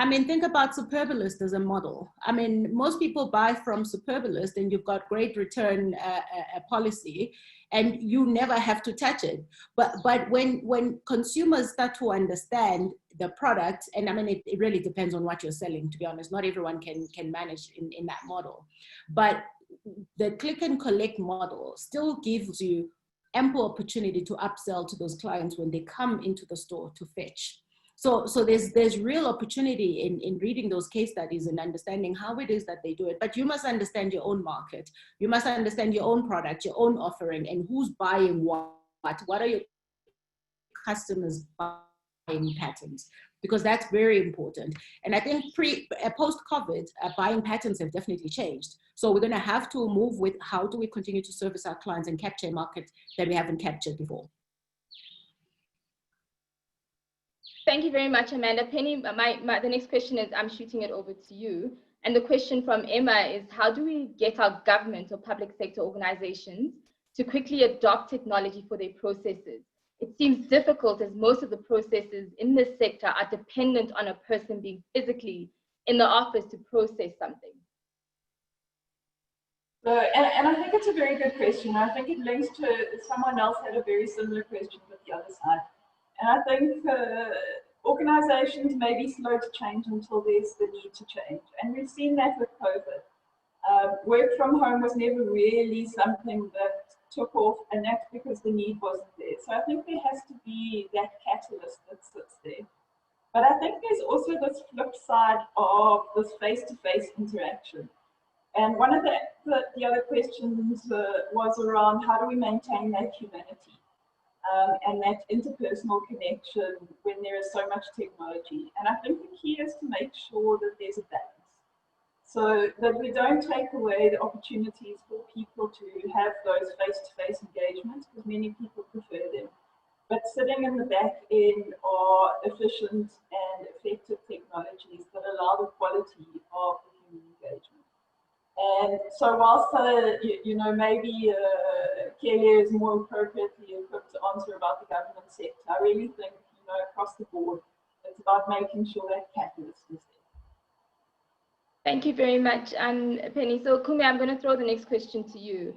I mean, think about Superbalist as a model. I mean, most people buy from Superbalist and you've got great return policy and you never have to touch it. But when consumers start to understand the product, and I mean, it really depends on what you're selling, to be honest. Not everyone can manage in that model. But the click and collect model still gives you ample opportunity to upsell to those clients when they come into the store to fetch. So there's real opportunity in reading those case studies and understanding how it is that they do it. But you must understand your own market. You must understand your own product, your own offering, and who's buying what. What are your customers' buying patterns? Because that's very important. And I think post-COVID, buying patterns have definitely changed. So we're going to have to move with how do we continue to service our clients and capture a market that we haven't captured before. Thank you very much, Amanda. Penny, the next question is, I'm shooting it over to you. And the question from Emma is, how do we get our government or public sector organizations to quickly adopt technology for their processes? It seems difficult as most of the processes in this sector are dependent on a person being physically in the office to process something. So, and I think it's a very good question. I think it links to someone else had a very similar question with the other side. And I think organizations may be slow to change until there's the need to change. And we've seen that with COVID. Work from home was never really something that took off, and that's because the need wasn't there. So I think there has to be that catalyst that sits there. But I think there's also this flip side of this face-to-face interaction. And one of the other questions was around how do we maintain that humanity and that interpersonal connection when there is so much technology. And I think the key is to make sure that there's a balance, so that we don't take away the opportunities for people to have those face-to-face engagements, because many people prefer them. But sitting in the back end are efficient and effective technologies that allow the quality of the human engagement. And so whilst, maybe Kelly is more appropriately equipped to answer about the government sector, I really think, across the board, it's about making sure that catalyst is there. Thank you very much, Penny. So Kumi, I'm going to throw the next question to you.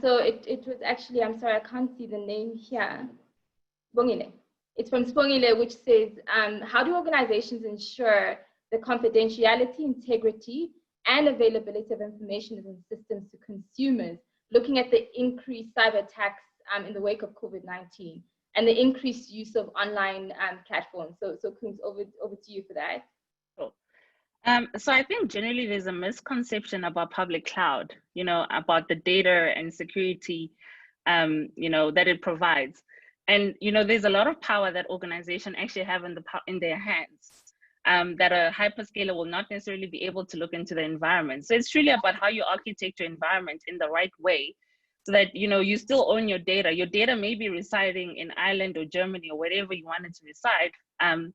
So it was actually, I'm sorry, I can't see the name here. Bongile. It's from Spongile, which says, how do organizations ensure the confidentiality, integrity, and availability of information and systems to consumers, looking at the increased cyber attacks in the wake of COVID-19 and the increased use of online platforms? So Kumi, over to you for that. Cool. So I think generally there's a misconception about public cloud, about the data and security, that it provides. And, there's a lot of power that organizations actually have in their hands that a hyperscaler will not necessarily be able to look into the environment. So it's truly about how you architect your environment in the right way so that, you still own your data. Your data may be residing in Ireland or Germany or wherever you want it to reside.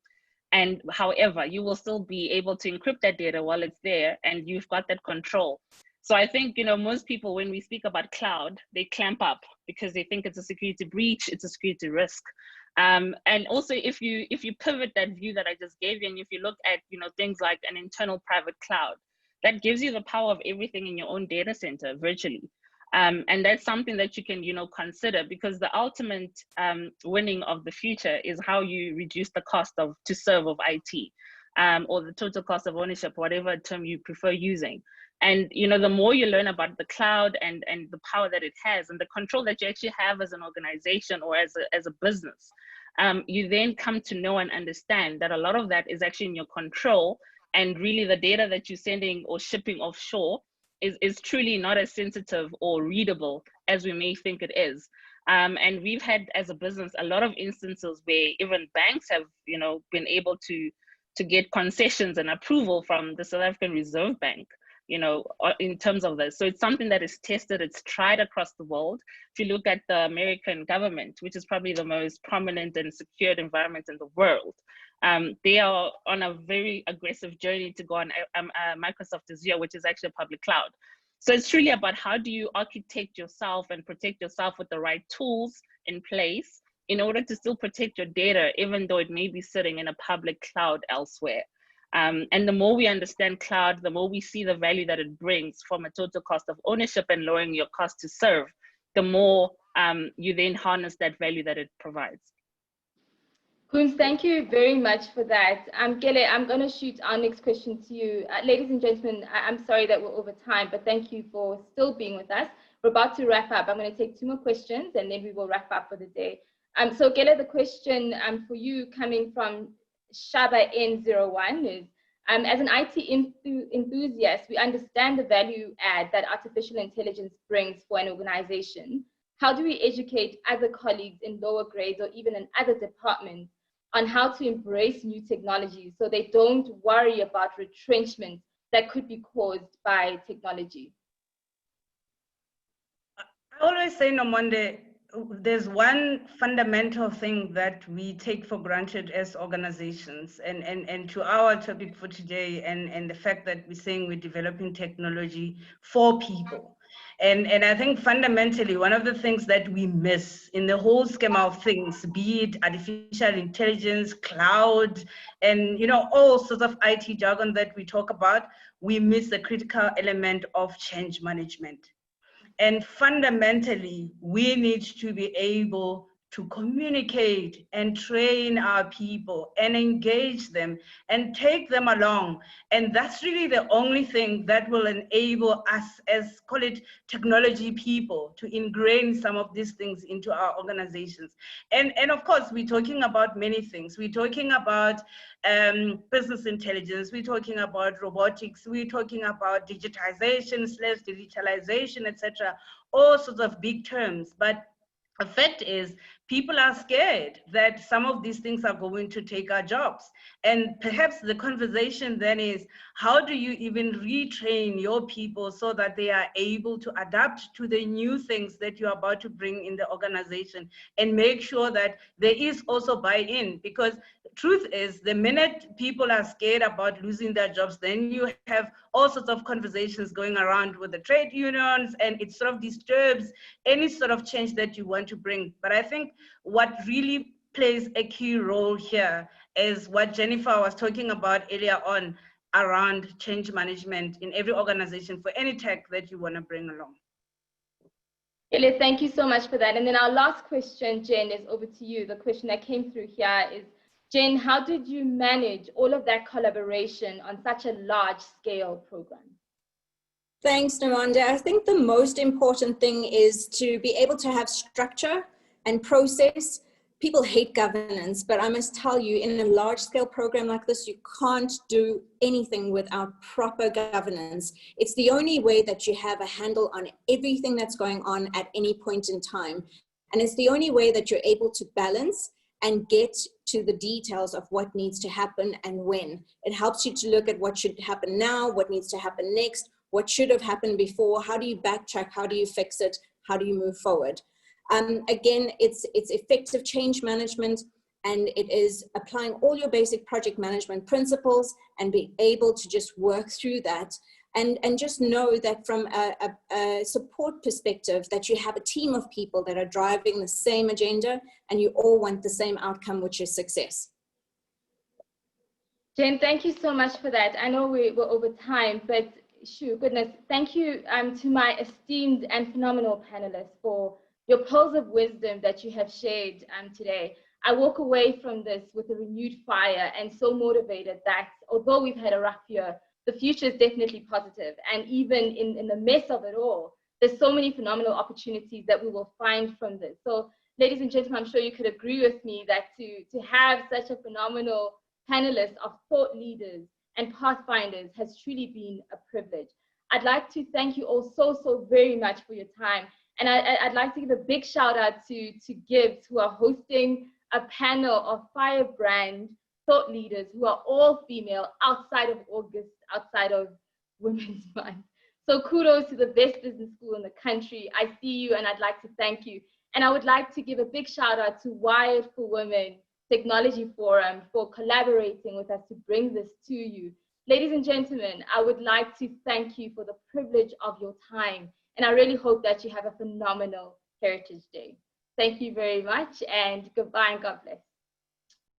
And however, you will still be able to encrypt that data while it's there, and you've got that control. So I think, most people, when we speak about cloud, they clamp up because they think it's a security breach, it's a security risk. And also, if you pivot that view that I just gave you, and if you look at, things like an internal private cloud, that gives you the power of everything in your own data center virtually. And that's something that you can, consider, because the ultimate winning of the future is how you reduce the cost to serve of IT, or the total cost of ownership, whatever term you prefer using. And the more you learn about the cloud and the power that it has and the control that you actually have as an organization or as a business, you then come to know and understand that a lot of that is actually in your control, and really the data that you're sending or shipping offshore is truly not as sensitive or readable as we may think it is. And we've had, as a business, a lot of instances where even banks have, been able to get concessions and approval from the South African Reserve Bank, in terms of this. So it's something that is tested, it's tried across the world. If you look at the American government, which is probably the most prominent and secured environment in the world, they are on a very aggressive journey to go on Microsoft Azure, which is actually a public cloud. So it's truly about how do you architect yourself and protect yourself with the right tools in place in order to still protect your data, even though it may be sitting in a public cloud elsewhere. And the more we understand cloud, the more we see the value that it brings from a total cost of ownership and lowering your cost to serve, the more you then harness that value that it provides. Koens, thank you very much for that. Kele, I'm going to shoot our next question to you. Ladies and gentlemen, I'm sorry that we're over time, but thank you for still being with us. We're about to wrap up. I'm going to take 2 more questions and then we will wrap up for the day. So Kele, the question for you coming from Shaba N01 is, as an IT enthusiast, we understand the value add that artificial intelligence brings for an organization. How do we educate other colleagues in lower grades or even in other departments on how to embrace new technologies so they don't worry about retrenchment that could be caused by technology? I always say, Nomonde, there's one fundamental thing that we take for granted as organizations, and to our topic for today, and the fact that we're saying we're developing technology for people. And I think fundamentally, one of the things that we miss in the whole schema of things, be it artificial intelligence, cloud, and all sorts of IT jargon that we talk about, we miss the critical element of change management. And fundamentally, we need to be able to communicate and train our people and engage them and take them along. And that's really the only thing that will enable us as, call it, technology people to ingrain some of these things into our organizations. And of course, we're talking about many things. We're talking about business intelligence, we're talking about robotics, we're talking about digitization/digitalization, etc. All sorts of big terms. But the fact is, people are scared that some of these things are going to take our jobs. And perhaps the conversation then is, how do you even retrain your people so that they are able to adapt to the new things that you're about to bring in the organization, and make sure that there is also buy-in? Because the truth is, the minute people are scared about losing their jobs, then you have all sorts of conversations going around with the trade unions, and it sort of disturbs any sort of change that you want to bring. But I think what really plays a key role here is what Jennifer was talking about earlier on around change management in every organization for any tech that you want to bring along. Ile, thank you so much for that. And then our last question, Jen, is over to you. The question that came through here is, Jen, how did you manage all of that collaboration on such a large scale program? Thanks, Namanda. I think the most important thing is to be able to have structure and process. People hate governance, but I must tell you, in a large scale program like this, you can't do anything without proper governance. It's the only way that you have a handle on everything that's going on at any point in time. And it's the only way that you're able to balance and get to the details of what needs to happen and when. It helps you to look at what should happen now, what needs to happen next, what should have happened before, how do you backtrack, how do you fix it, how do you move forward? Again, it's effective change management, and it is applying all your basic project management principles and being able to just work through that. And just know that from a support perspective, that you have a team of people that are driving the same agenda, and you all want the same outcome, which is success. Jen, thank you so much for that. I know we're over time, but goodness, thank you to my esteemed and phenomenal panelists for your pearls of wisdom that you have shared today. I walk away from this with a renewed fire and so motivated that although we've had a rough year, the future is definitely positive. And even in the mess of it all, there's so many phenomenal opportunities that we will find from this. So ladies and gentlemen, I'm sure you could agree with me that to have such a phenomenal panelist of thought leaders and pathfinders has truly been a privilege. I'd like to thank you all so very much for your time. And I'd like to give a big shout out to GIBS, who are hosting a panel of firebrand thought leaders who are all female outside of August, outside of Women's Month. So kudos to the best business school in the country. I see you and I'd like to thank you. And I would like to give a big shout out to Wired for Women Technology Forum for collaborating with us to bring this to you. Ladies and gentlemen, I would like to thank you for the privilege of your time. And I really hope that you have a phenomenal Heritage Day. Thank you very much, and goodbye and God bless.